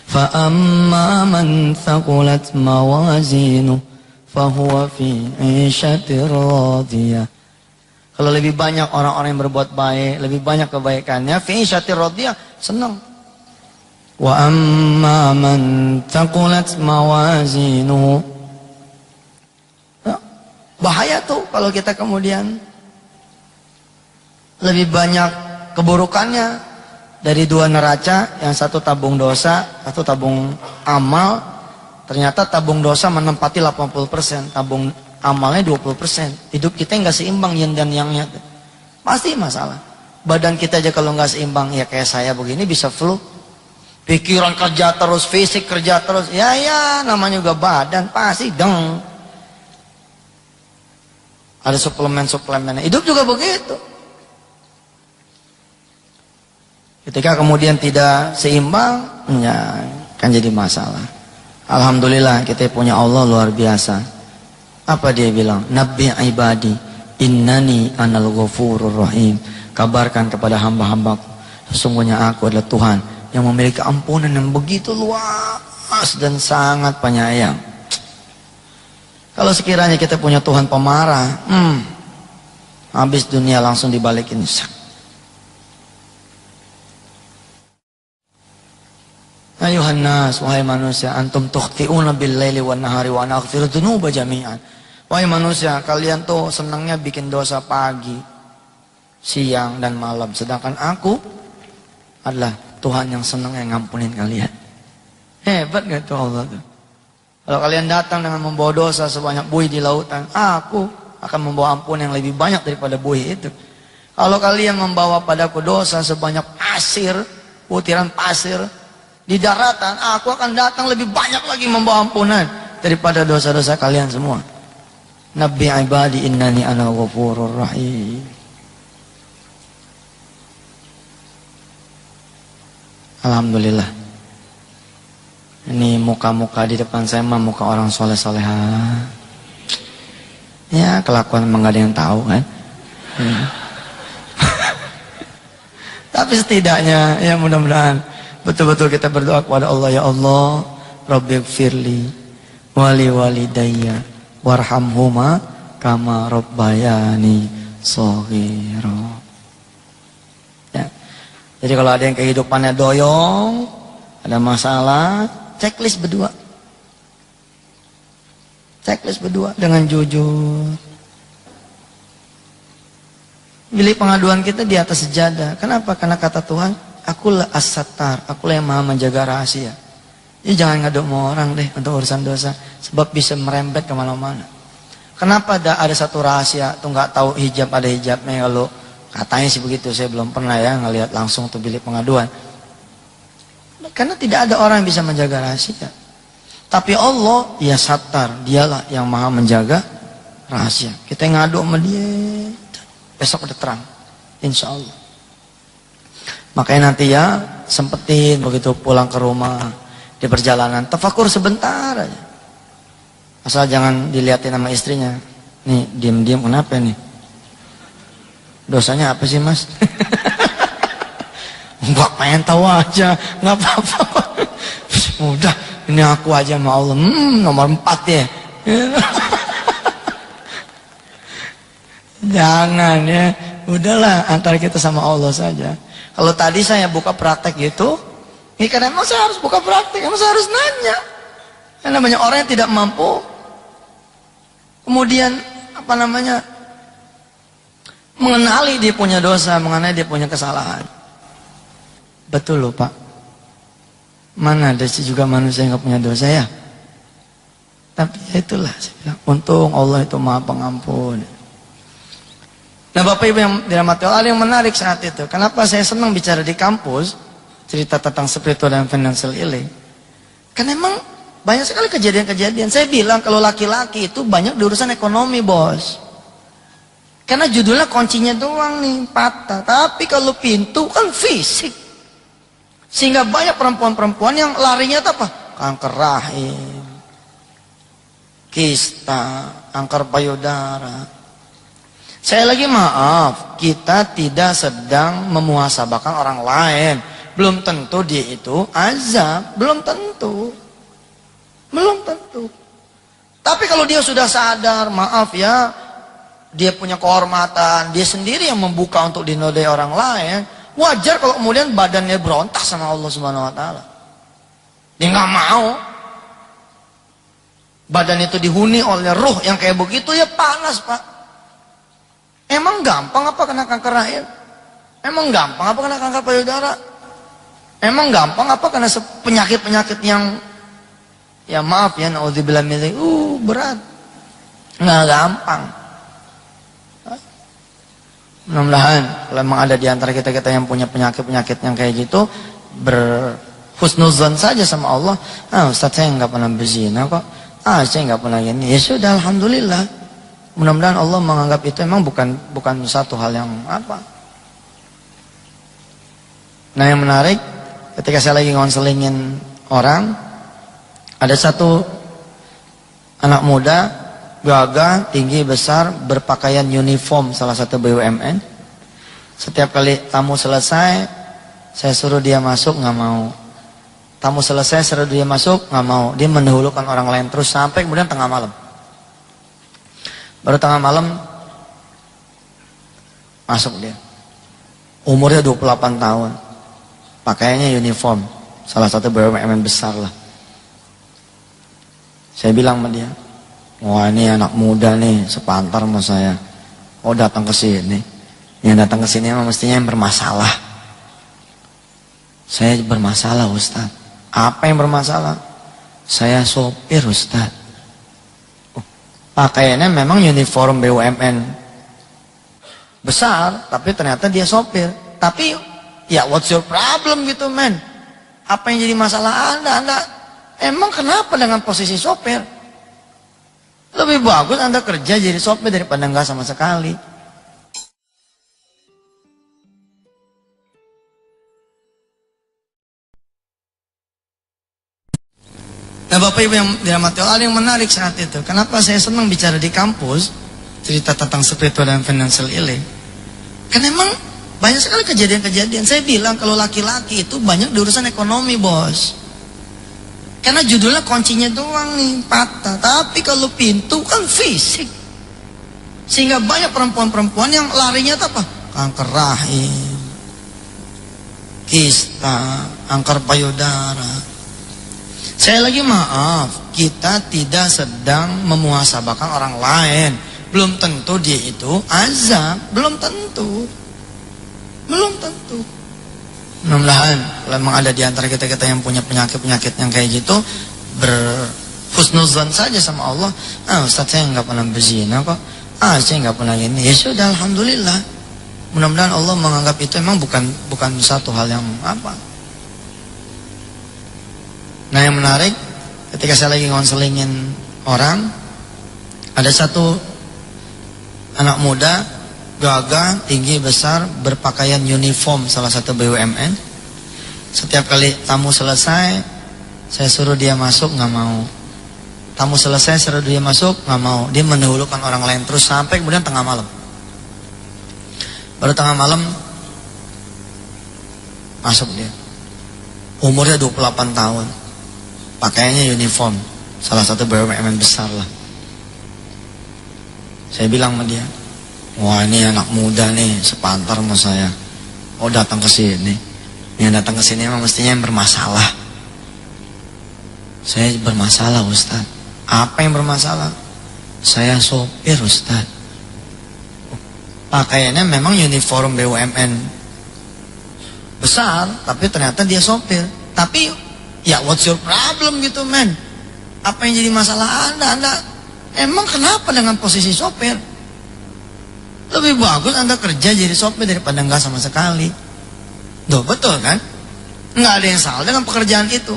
فأما من ثقلت موازينه فهو في عيشة راضية. Kalau lebih banyak orang-orang yang berbuat baik, lebih banyak kebaikannya, fi 'isyatir radiyah, senang. Wa amma man taqulat mawazinuhu. Bahaya tuh kalau kita kemudian lebih banyak keburukannya dari 2 neraca, yang satu tabung dosa, satu tabung amal. Ternyata tabung dosa menempati 80%, tabung amalnya 20%. Hidup kita nggak seimbang yin dan yang-nya. Pasti masalah. Badan kita aja kalau nggak seimbang, ya kayak saya begini bisa flu. Pikiran kerja terus, fisik kerja terus. Ya, namanya juga badan, pasti deng. Ada suplemen-suplemennya. Hidup juga begitu. Ketika kemudian tidak seimbang, ya kan jadi masalah. Alhamdulillah kita punya Allah luar biasa. Apa dia bilang? Nabbi ibadi, innani anal ghafurur rahim. Kabarkan kepada hamba-hambaku, sesungguhnya aku adalah Tuhan yang memiliki ampunan yang begitu luas dan sangat penyayang. Kalau sekiranya kita punya Tuhan pemarah, habis dunia langsung dibalikin. Ayuhan nas, wahai manusia, antum tukhti'una bil laili wan nahari wa ana aghfiru dzunuba jami'an. Wahai manusia, kalian tuh senangnya bikin dosa pagi, siang dan malam, sedangkan aku adalah Tuhan yang senang yang ngampunin kalian. Hebat gak tuh Allah tuh? Kalau kalian datang dengan membawa dosa sebanyak buih di lautan, aku akan membawa ampun yang lebih banyak daripada buih itu. Kalau kalian membawa padaku dosa sebanyak pasir, butiran pasir di daratan, aku akan datang lebih banyak lagi membawa ampunan daripada dosa-dosa kalian semua. Nabbi ibadi innani ana ghafurur rahim. Alhamdulillah. Ini muka-muka di depan saya mah muka orang soleh-soleha. Ya kelakuan emang gak ada yang tahu kan. Tapi setidaknya ya mudah-mudahan betul-betul kita berdoa kepada Allah. Ya Allah, Rabbighfirli wali walidayya warhamhuma kama rabbayani shaghira. Jadi kalau ada yang kehidupannya doyong, ada masalah, checklist berdua. Checklist berdua dengan jujur. Bilik pengaduan kita di atas sejadah. Kenapa? Karena kata Tuhan, akulah as-sattar, akulah yang maha menjaga rahasia. Jadi jangan ngadu sama orang deh untuk urusan dosa, sebab bisa merembet kemana-mana. Kenapa ada satu rahasia tuh nggak tahu hijab, ada hijabnya? Kalau katanya sih begitu, saya belum pernah ya ngelihat langsung tuh bilik pengaduan. Karena tidak ada orang yang bisa menjaga rahasia. Tapi Allah, ya sattar, dialah yang maha menjaga rahasia. Kita ngadu sama dia, Besok udah terang, insya Allah. Makanya nanti ya sempetin begitu pulang ke rumah, di perjalanan tafakur sebentar aja. Asal jangan dilihatin sama istrinya. Nih diam-diam kenapa nih? Dosanya apa sih mas? Enggak, pengen tahu aja, nggak apa-apa. Udah, ini aku aja sama Allah. Nomor 4 ya. Jangan ya. Udahlah, antara kita sama Allah saja. Kalau tadi saya buka praktek gitu, ini karena emang saya harus buka praktek, emang saya harus nanya. Yang namanya orang yang tidak mampu, kemudian mengenali dia punya dosa, mengenali dia punya kesalahan. Betul loh Pak. Mana ada sih juga manusia yang gak punya dosa ya? Tapi ya itulah saya bilang, untung Allah itu Maha Pengampun. Nah Bapak Ibu yang dirahmati Allah, ada yang menarik saat itu. Kenapa saya senang bicara di kampus, cerita tentang spiritual dan financial healing? Karena emang banyak sekali kejadian-kejadian. Saya bilang kalau laki-laki itu banyak di urusan ekonomi bos. Karena judulnya kuncinya doang nih, patah. Tapi kalau pintu kan fisik. Sehingga banyak perempuan-perempuan yang larinya itu apa? Kanker rahim, kista, kanker payudara. Saya lagi maaf, kita tidak sedang memuhasabahkan orang lain. Belum tentu dia itu azab, belum tentu. Belum tentu. Tapi kalau dia sudah sadar, maaf ya, dia punya kehormatan, dia sendiri yang membuka untuk dinodai orang lain, wajar kalau kemudian badannya berontak sama Allah Subhanahu wa taala. Dia nggak mau. Badan itu dihuni oleh ruh yang kayak begitu, ya panas, Pak. Emang gampang apa kena kanker rahim? Emang gampang apa kena kanker payudara? Emang gampang apa kena penyakit-penyakit yang ya maaf ya, naudzubillah min dzalik, berat. Nggak gampang. Mudah-mudahan kalau memang ada di antara kita yang punya penyakit-penyakit yang kayak gitu, berhusnuzon saja sama Allah. Ustaz saya nggak pernah berzina kok. Saya nggak pernah gini. Ya sudah, alhamdulillah. Mudah-mudahan Allah menganggap itu memang bukan satu hal yang apa. Nah yang menarik, ketika saya lagi ngonselingin orang, ada satu anak muda, gagah, tinggi, besar, berpakaian uniform salah satu BUMN. Setiap kali tamu selesai, saya suruh dia masuk, nggak mau. Tamu selesai, suruh dia masuk, nggak mau. Dia mendahulukan orang lain terus sampai kemudian tengah malam. Baru tengah malam masuk dia. Umurnya 28 tahun. Pakaiannya uniform. Salah satu BUMN besar lah. Saya bilang sama dia, wah ini anak muda nih, sepantar sama saya. Oh datang ke sini. Yang datang ke sini emang mestinya yang bermasalah. Saya bermasalah Ustaz. Apa yang bermasalah? Saya sopir Ustaz. Pakaiannya memang uniform BUMN besar, tapi ternyata dia sopir. Tapi ya what's your problem gitu men? Apa yang jadi masalah Anda emang kenapa dengan posisi sopir? Lebih bagus Anda kerja jadi sopir daripada enggak sama sekali. Nah Bapak Ibu yang dirahmati Allah, ada yang menarik saat itu. Kenapa saya senang bicara di kampus, cerita tentang spiritual dan financial healing? Karena emang banyak sekali kejadian-kejadian. Saya bilang kalau laki-laki itu banyak di urusan ekonomi bos. Karena judulnya kuncinya doang nih, patah. Tapi kalau pintu kan fisik. Sehingga banyak perempuan-perempuan yang larinya itu apa? Kanker rahim, kista, kanker payudara. Saya lagi maaf, kita tidak sedang memuhasabahkan orang lain. Belum tentu dia itu azab, belum tentu. Belum tentu. Mudah-mudahan kalau memang ada di antara kita yang punya penyakit-penyakit yang kayak gitu, berhusnuzon saja sama Allah. Ustaz saya nggak pernah berzina kok. Saya nggak pernah gini. Ya sudah, alhamdulillah. Mudah-mudahan Allah menganggap itu memang bukan satu hal yang apa. Nah yang menarik, ketika saya lagi ngonselingin orang, ada satu anak muda, gagah, tinggi, besar, berpakaian uniform salah satu BUMN. Setiap kali tamu selesai, saya suruh dia masuk, nggak mau. Tamu selesai, suruh dia masuk, nggak mau. Dia mendahulukan orang lain terus sampai kemudian tengah malam. Baru tengah malam masuk dia. Umurnya 28 tahun. Pakaiannya uniform, salah satu BUMN besar lah. Saya bilang sama dia, wah ini anak muda nih, sepantar sama saya. Oh datang ke sini. Yang datang ke sini memang mestinya yang bermasalah. Saya bermasalah Ustaz. Apa yang bermasalah? Saya sopir Ustaz. Pakaiannya memang uniform BUMN besar, tapi ternyata dia sopir. Tapi ya what's your problem gitu men? Apa yang jadi masalah Anda emang kenapa dengan posisi sopir? Lebih bagus Anda kerja jadi sopir daripada enggak sama sekali. Duh, betul kan? Enggak ada yang salah dengan pekerjaan itu.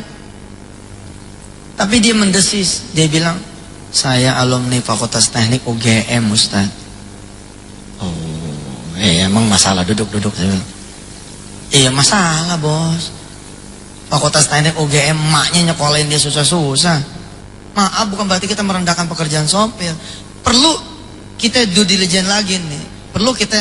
Tapi dia mendesis. Dia bilang, saya alumni Fakultas Teknik UGM Ustaz. Oh, emang masalah, duduk. Saya bilang, iya masalah bos. Fakultas Teknik UGM, maknya nyekolahin dia susah-susah. Maaf, bukan berarti kita merendahkan pekerjaan sopir. Perlu kita due diligence lagi nih. Perlu kita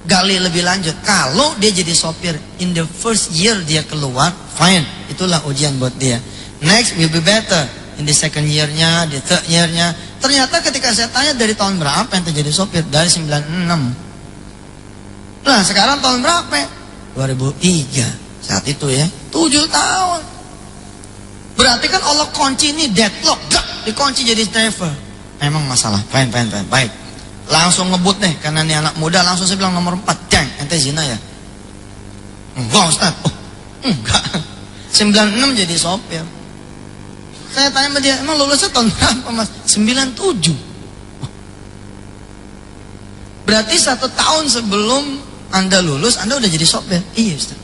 gali lebih lanjut. Kalau dia jadi sopir, in the first year dia keluar, fine. Itulah ujian buat dia. Next will be better. In the second year-nya, di third year-nya. Ternyata ketika saya tanya dari tahun berapa yang terjadi sopir? Dari 96. Nah sekarang tahun berapa? 2003. Saat itu ya, 7 tahun. Berarti kan Allah kunci ini deadlock, dikunci jadi driver. Memang masalah, fine, baik. Langsung ngebut nih, karena ini anak muda, langsung saya bilang nomor 4, Jeng, ente zina ya? Enggak Ustaz, oh enggak. 96 jadi sopir. Saya tanya sama dia, emang lulusnya tahun berapa mas? 97. Berarti 1 tahun sebelum Anda lulus, Anda udah jadi sopir? Iya Ustaz.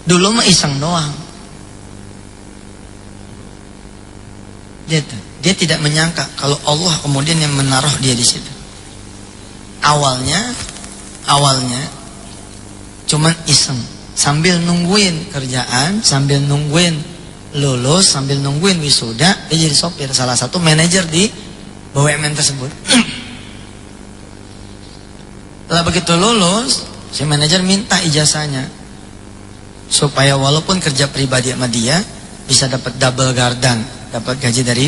Dulu mah iseng doang. Dia tidak menyangka kalau Allah kemudian yang menaruh dia di situ. Awalnya cuman iseng, sambil nungguin kerjaan, sambil nungguin lulus, sambil nungguin wisuda, dia jadi sopir, salah satu manajer di BUMN tersebut. Setelah begitu lulus, si manajer minta ijazahnya supaya walaupun kerja pribadi sama dia bisa dapat double gardan, dapat gaji dari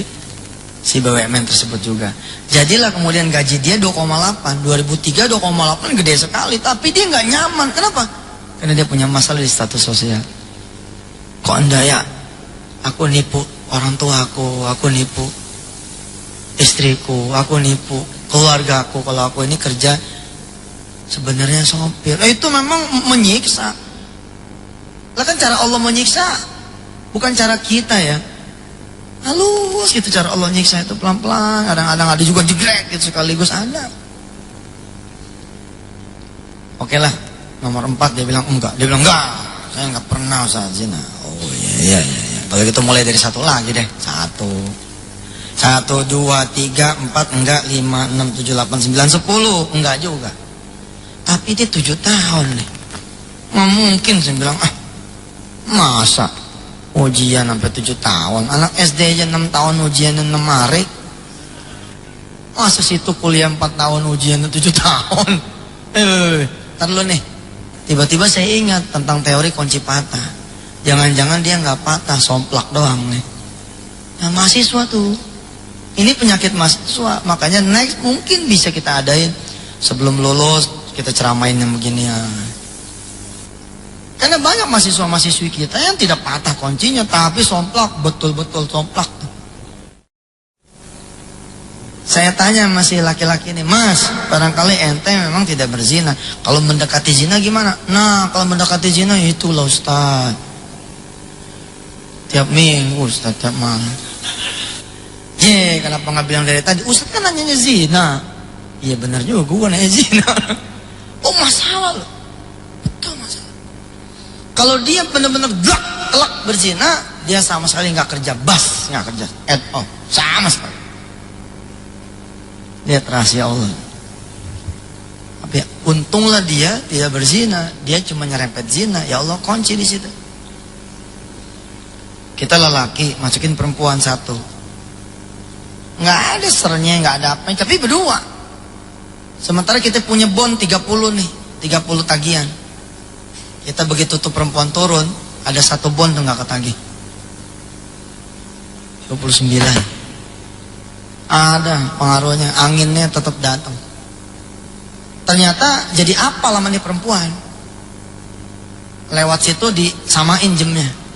si BUMN tersebut juga. Jadilah kemudian gaji dia 2,8. 2003 2,8 gede sekali, tapi dia nggak nyaman. Kenapa? Karena dia punya masalah di status sosial. Kok Anda ya? Aku nipu orang tua aku nipu istriku, aku nipu keluarga aku kalau aku ini kerja sebenarnya sopir. Itu memang menyiksa. Lah kan cara Allah menyiksa, bukan cara kita ya. Halus gitu cara Allah nyiksa itu pelan-pelan. Kadang-kadang ada juga jegrek gitu sekaligus ada. Oke lah, nomor 4 dia bilang enggak. Dia bilang enggak, saya enggak pernah usaha zina. Oh iya. Kalau gitu mulai dari 1 lagi deh. 1, 2, 3, 4 enggak, 5, 6, 7, 8, 9, 10 enggak juga. Tapi dia 7 tahun nih. Nggak mungkin saya bilang masa ujian sampai 7 tahun. Anak SD aja 6 tahun ujian 6 hari. Masa situ kuliah 4 tahun ujian 7 tahun. Ntar dulu nih. Tiba-tiba saya ingat tentang teori kunci patah. Jangan-jangan dia nggak patah, somplak doang nih. Nah mahasiswa tuh. Ini penyakit mahasiswa. Makanya next mungkin bisa kita adain. Sebelum lulus kita ceramain yang begini ya. Karena banyak mahasiswa-mahasiswi kita yang tidak patah kuncinya, tapi somplak, betul-betul somplak. Saya tanya masih laki-laki ini, Mas, barangkali ente memang tidak berzina. Kalau mendekati zina gimana? Nah, kalau mendekati zina itulah Ustaz. Tiap minggu Ustaz, tiap malam. Kenapa nggak bilang dari tadi? Ustaz kan nanyanya zina. Iya benar juga, gue nanya zina. Oh masalah loh. Kalau dia benar-benar telak berzina, dia sama sekali nggak kerja bas, nggak kerja at all, sama sekali. Lihat rahasia Allah. Tapi untunglah dia tidak berzina, dia cuma nyerempet zina. Ya Allah, kunci di situ. Kita lelaki masukin perempuan satu, nggak ada sernya, nggak ada apa, tapi berdua. Sementara kita punya bon 30 nih, 30 tagihan. Kita begitu tuh perempuan turun, ada satu bon tuh nggak ketagih. 29. Ada pengaruhnya, anginnya tetap datang. Ternyata jadi apa lama nih perempuan. Lewat situ disamain jamnya.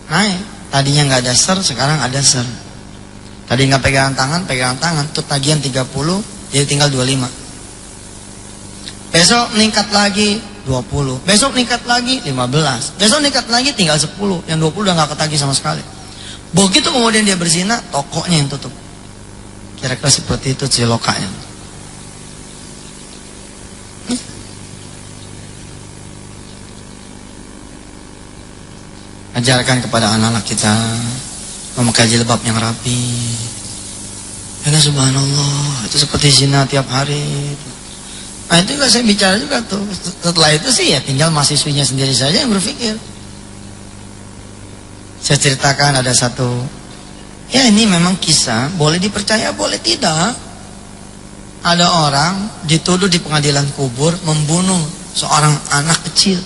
Naik, tadinya nggak ada ser, sekarang ada ser. Tadi nggak pegangan tangan, tuh tagihan 30, jadi tinggal 25. Besok meningkat lagi 20, besok meningkat lagi 15, besok meningkat lagi tinggal 10, yang 20 udah nggak ketagih sama sekali. Begitu kemudian dia berzina, tokonya yang tutup. Kira-kira seperti itu cilokanya. Ajarkan kepada anak-anak kita memakai jilbab yang rapi. Ya subhanallah, itu seperti zina tiap hari. Nah itu juga saya bicara juga tuh. Setelah itu sih ya tinggal mahasiswinya sendiri saja yang berpikir. Saya ceritakan ada satu, ya ini memang kisah, boleh dipercaya boleh tidak. Ada orang dituduh di pengadilan kubur membunuh seorang anak kecil.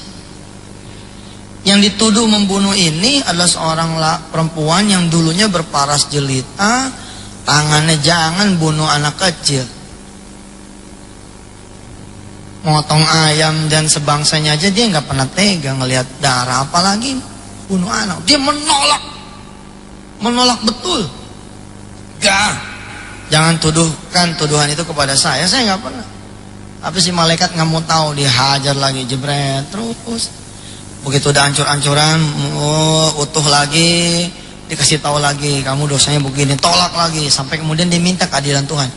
Yang dituduh membunuh ini adalah seorang perempuan yang dulunya berparas jelita, tangannya jangan bunuh anak kecil. Motong ayam dan sebangsanya aja dia nggak pernah tega ngelihat darah, apalagi bunuh anak. Dia menolak betul. Jangan tuduhkan tuduhan itu kepada saya nggak pernah. Tapi si malaikat nggak mau tahu, dihajar lagi, jebret terus. Begitu udah ancur-ancuran, utuh lagi, dikasih tahu lagi, kamu dosanya begini, tolak lagi, sampai kemudian diminta keadilan Tuhan.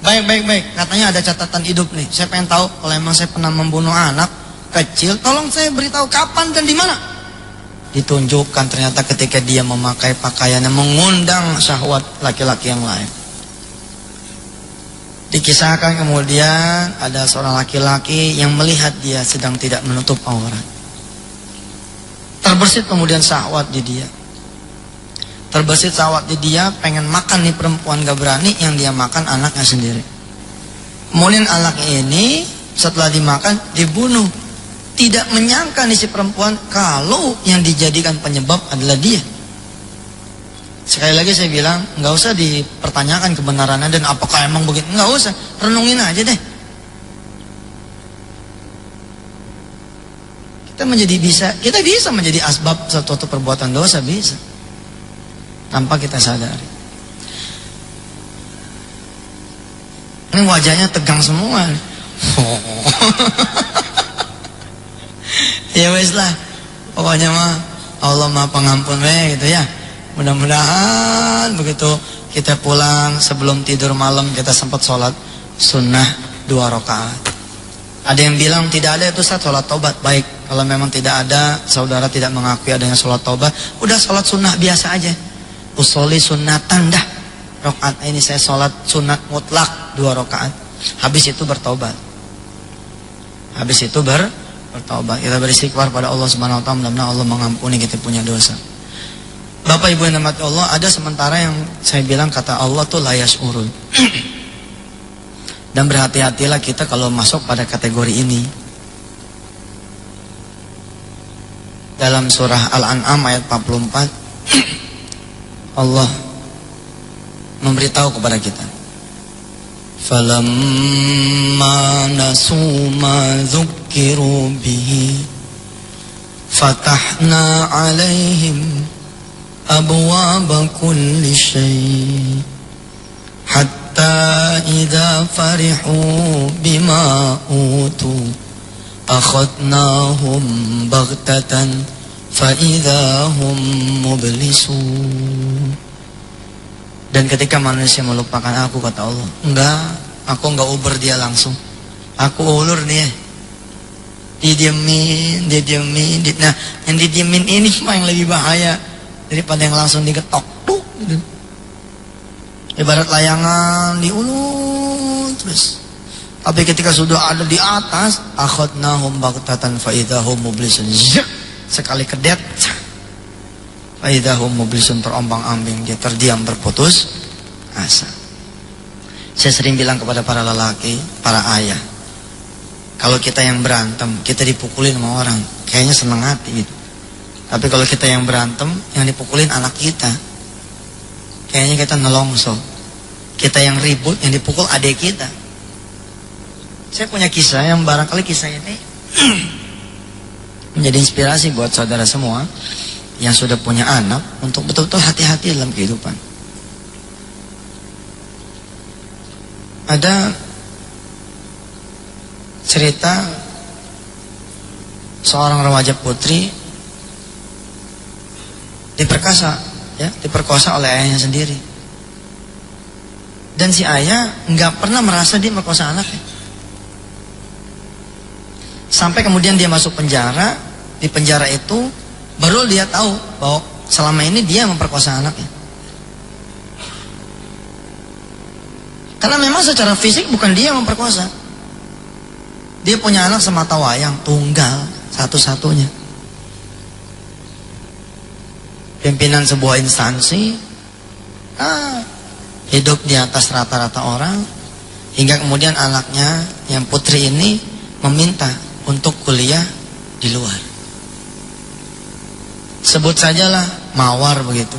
Baik, katanya ada catatan hidup nih. Saya pengen tahu kalau emang saya pernah membunuh anak kecil, tolong saya beritahu kapan dan di mana. Ditunjukkan ternyata ketika dia memakai pakaian yang mengundang syahwat laki-laki yang lain. Dikisahkan kemudian ada seorang laki-laki yang melihat dia sedang tidak menutup aurat. Terbersit kemudian syahwat di dia. Terbersit syahwat di dia, pengen makan nih perempuan, gak berani, yang dia makan anaknya sendiri. Kemudian anaknya ini setelah dimakan dibunuh. Tidak menyangka nih si perempuan kalau yang dijadikan penyebab adalah dia. Sekali lagi saya bilang, nggak usah dipertanyakan kebenarannya dan apakah emang begitu, nggak usah, renungin aja deh. Kita bisa menjadi asbab suatu perbuatan dosa, bisa, tanpa kita sadari. Ini wajahnya tegang semua. Ya wes lah, pokoknya mah Allah Maha Pengampun gitu ya. Mudah-mudahan begitu kita pulang sebelum tidur malam kita sempat sholat sunnah 2 rakaat. Ada yang bilang tidak ada itu sholat taubat. Baik, kalau memang tidak ada, saudara tidak mengakui adanya sholat taubat, udah sholat sunnah biasa aja. Usolli sunnatan dah. Rakaat ini saya sholat sunat mutlak 2 rakaat. Habis itu bertobat. Bertobat. Kita beristighfar pada Allah Subhanahu wa taala, mudah-mudahan Allah mengampuni kita punya dosa. Bapak Ibu yang dirahmati Allah, ada sementara yang saya bilang kata Allah tuh la yash'urun. Dan berhati-hatilah kita kalau masuk pada kategori ini. Dalam surah Al-An'am ayat 44 Allah memberitahu kepada kita, falamma nasu ma dzukkiru bihi fatahna alaihim abwaaba kulli syai' hatta idza farihu bima utu akhadnahum baghtatan fa idza hum mublisun. Dan ketika manusia melupakan aku, kata Allah, aku enggak uber dia langsung, aku ulur nih. Didiemin. Nah, yang didiemin ini mah yang lebih bahaya daripada yang langsung digetok tuh gitu. Ibarat layangan diulur terus. Tapi ketika sudah ada di atas, akhadnahum baghtatan fa idahum mublisun. Sekali kedet, fa idahum mublisun, terombang-ambing, dia terdiam berputus asa. Saya sering bilang kepada para lelaki, para ayah, kalau kita yang berantem, kita dipukulin sama orang, kayaknya seneng hati gitu. Tapi kalau kita yang berantem, yang dipukulin anak kita, kayaknya kita nelongso. Kita yang ribut, yang dipukul adik kita. Saya punya kisah yang barangkali kisah ini menjadi inspirasi buat saudara semua yang sudah punya anak untuk betul-betul hati-hati dalam kehidupan. Ada cerita seorang remaja putri diperkosa oleh ayahnya sendiri. Dan si ayah nggak pernah merasa dia merkosa anaknya. Sampai kemudian dia masuk penjara. Di penjara itu baru dia tahu bahwa selama ini dia memperkosa anaknya. Karena memang secara fisik bukan dia yang memperkosa. Dia punya anak semata wayang, tunggal, satu-satunya. Pimpinan sebuah instansi, hidup di atas rata-rata orang, hingga kemudian anaknya yang putri ini meminta untuk kuliah di luar. Sebut sajalah Mawar begitu.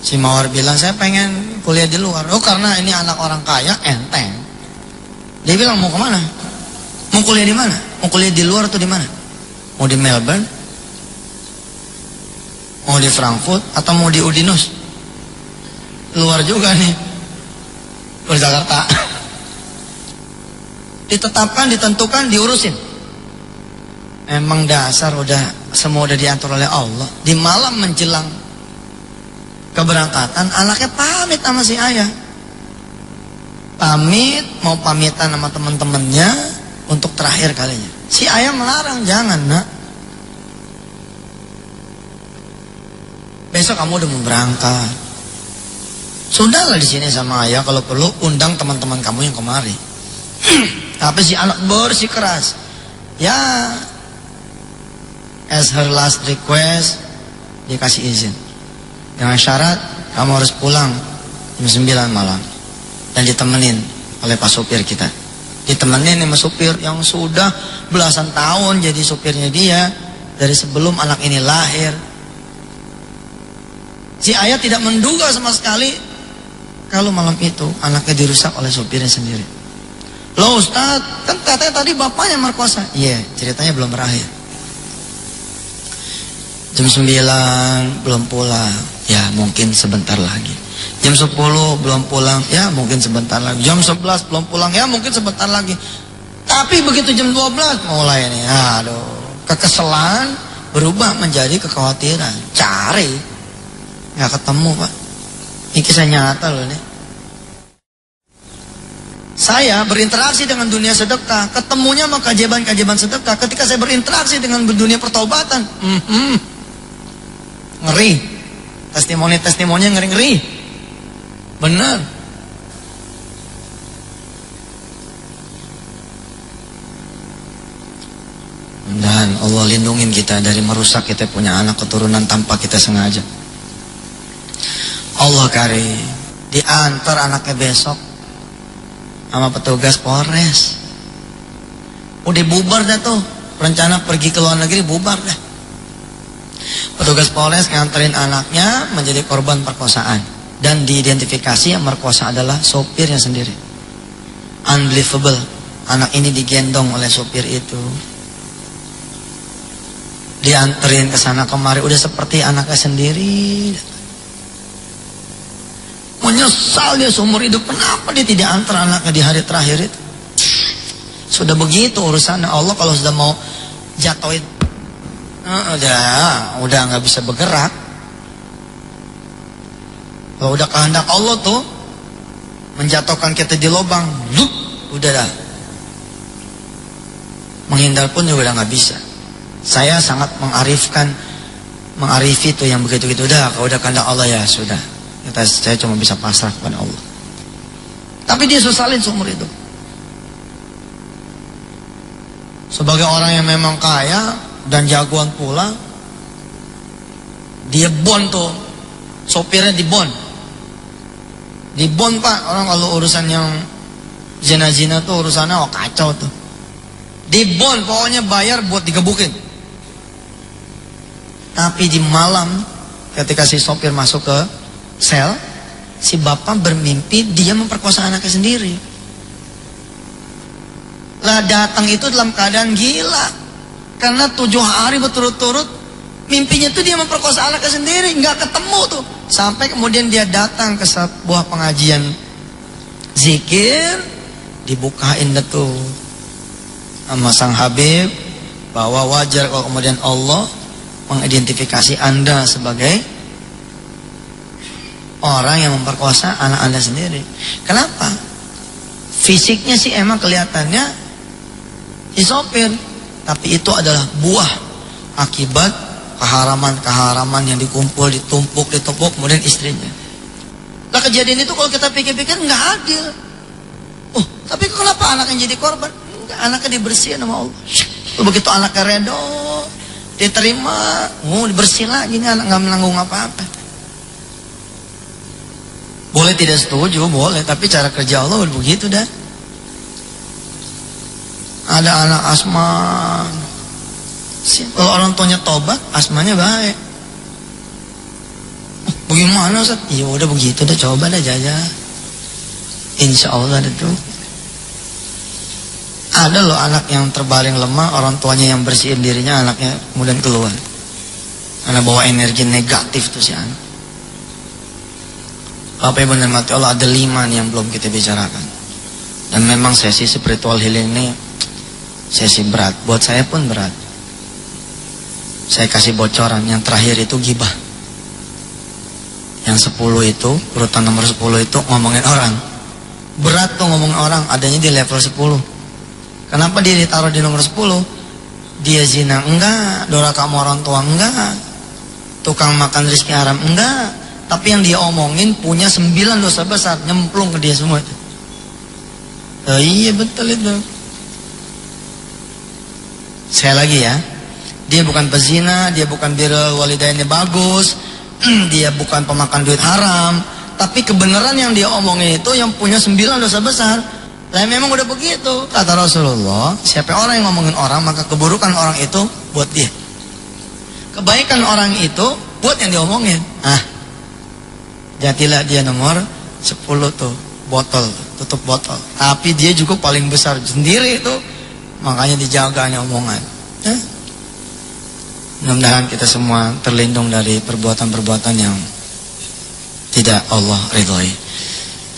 Si Mawar bilang, saya pengen kuliah di luar. Oh, karena ini anak orang kaya, enteng. Dia bilang, mau kemana? Mau kuliah di mana? Mau kuliah di luar atau di mana? Mau di Melbourne? Mau di Frankfurt? Atau mau di Udinus? Luar juga nih. Di Jakarta. Ditetapkan, ditentukan, diurusin. Emang dasar semua udah diatur oleh Allah. Di malam menjelang keberangkatan, anaknya pamit sama si ayah. Mau pamitan sama teman-temannya untuk terakhir kalinya. Si ayah melarang, jangan nak. Besok kamu udah mau berangkat. Sudahlah di sini sama ayah, kalau perlu undang teman-teman kamu yang kemari. Tapi si anak bersikeras. Ya, as her last request, dikasih izin. Dengan syarat, kamu harus pulang jam 9 malam. Dan ditemenin oleh pak supir kita. Ditemenin sama supir yang sudah belasan tahun jadi supirnya dia. Dari sebelum anak ini lahir. Si ayah tidak menduga sama sekali kalau malam itu anaknya dirusak oleh supirnya sendiri. Loh Ustaz, kan katanya tadi bapaknya merkosa. Iya, ceritanya belum berakhir. Jam 9 belum pulang, ya mungkin sebentar lagi. Jam 10 belum pulang, ya mungkin sebentar lagi. Jam 11 belum pulang, ya mungkin sebentar lagi. Tapi begitu jam 12 mulai nih, aduh, kekesalan berubah menjadi kekhawatiran. Cari, nggak ketemu Pak. Ini kisah nyata loh nih. Saya berinteraksi dengan dunia sedekah, ketemunya sama keajaiban-keajaiban sedekah. Ketika saya berinteraksi dengan dunia pertaubatan, ngeri. Testimoni-testimoninya ngeri-ngeri. Benar. Dan Allah lindungin kita dari merusak kita punya anak keturunan tanpa kita sengaja. Allah karim. Diantar anaknya besok sama petugas Polres. Udah bubar dah tuh. Rencana pergi ke luar negeri bubar dah. Petugas Polres nganterin anaknya menjadi korban perkosaan. Dan diidentifikasi yang merkosa adalah sopirnya sendiri. Unbelievable. Anak ini digendong oleh sopir itu. Dianterin ke sana kemari. Udah seperti anaknya sendiri. Menyesal dia seumur hidup. Kenapa dia tidak antar anaknya di hari terakhir itu? Sudah begitu urusannya. Allah kalau sudah mau jatuhin, udah nggak bisa bergerak. Kalau udah kehendak Allah tuh menjatuhkan kita di lubang, udah dah. Menghindar pun juga udah nggak bisa. Saya sangat mengarifi itu yang begitu-gitu. Udah, kalau udah kehendak Allah ya sudah. Saya cuma bisa pasrah kepada Allah. Tapi dia sesalin seumur hidup. Sebagai orang yang memang kaya dan jagoan pula, dia bon tuh, sopirnya di bon. Di bon Pak, orang kalau urusan yang zina-zina tuh urusannya kacau tuh. Di bon, pokoknya bayar buat digebukin. Tapi di malam ketika si sopir masuk ke sel, si bapak bermimpi dia memperkosa anaknya sendiri. Lah datang itu dalam keadaan gila, karena 7 hari berturut-turut mimpinya tuh dia memperkosa anaknya sendiri, nggak ketemu tuh. Sampai kemudian dia datang ke sebuah pengajian zikir, dibukain tuh sama sang Habib bahwa wajar kalau kemudian Allah mengidentifikasi Anda sebagai orang yang memperkosa anak Anda sendiri. Kenapa? Fisiknya sih emang kelihatannya si sopir, tapi itu adalah buah akibat keharaman-keharaman yang ditumpuk, kemudian istrinya. Nah kejadian itu kalau kita pikir-pikir nggak adil. Oh, tapi kenapa anaknya jadi korban? Enggak, anaknya dibersihin sama Allah. Begitu anaknya redo, diterima, dibersih lagi, ini anak nggak menanggung apa-apa. Boleh tidak setuju, boleh, tapi cara kerja Allah udah begitu dah. Ada anak asma, kalau orang tuanya tobat, asmanya baik. Oh, bagaimana Ustaz? Ya udah begitu dah, coba dah jajah. Insya Allah itu. Ada loh anak yang terbaring lemah, orang tuanya yang bersihin dirinya, anaknya kemudian keluar. Karena bawa energi negatif tuh si anak. Bapak Ibu dan mati Allah, ada 5 nih yang belum kita bicarakan. Dan memang sesi spiritual healing ini sesi berat, buat saya pun berat. Saya kasih bocoran, yang terakhir itu gibah. Yang 10 itu, urutan nomor 10 itu ngomongin orang. Berat tuh ngomongin orang, adanya di level 10. Kenapa dia ditaruh di nomor 10? Dia zina enggak, durhaka sama orang tua enggak, tukang makan rezeki haram enggak. Tapi yang dia omongin punya 9 dosa besar, nyemplung ke dia semua itu. Oh, iya betul itu. Sekali lagi ya, dia bukan pezina, dia bukan birrul walidainnya bagus, dia bukan pemakan duit haram, tapi kebenaran yang dia omongin itu yang punya 9 dosa besar. Lah memang udah begitu, kata Rasulullah, siapa orang yang ngomongin orang, maka keburukan orang itu buat dia, kebaikan orang itu buat yang diomongin. Jadilah dia nomor 10 tuh, botol, tutup botol. Tapi dia juga paling besar sendiri itu, makanya dijaganya omongan. Mudah-mudahan kita semua terlindung dari perbuatan-perbuatan yang tidak Allah ridhoi.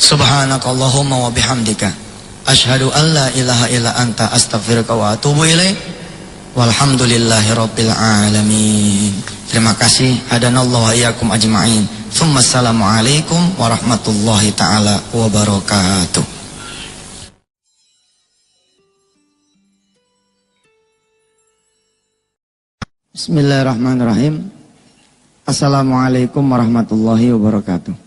Subhanakallahumma wa bihamdika asyhadu an la ilaha illa anta astaghfiruka wa atubu ilaik. Walhamdulillahi rabbil alamin. Terima kasih. Hadanallahu wa iyyakum ajma'in. Assalamualaikum warahmatullahi taala wabarakatuh. Bismillahirrahmanirrahim. Assalamualaikum warahmatullahi wabarakatuh.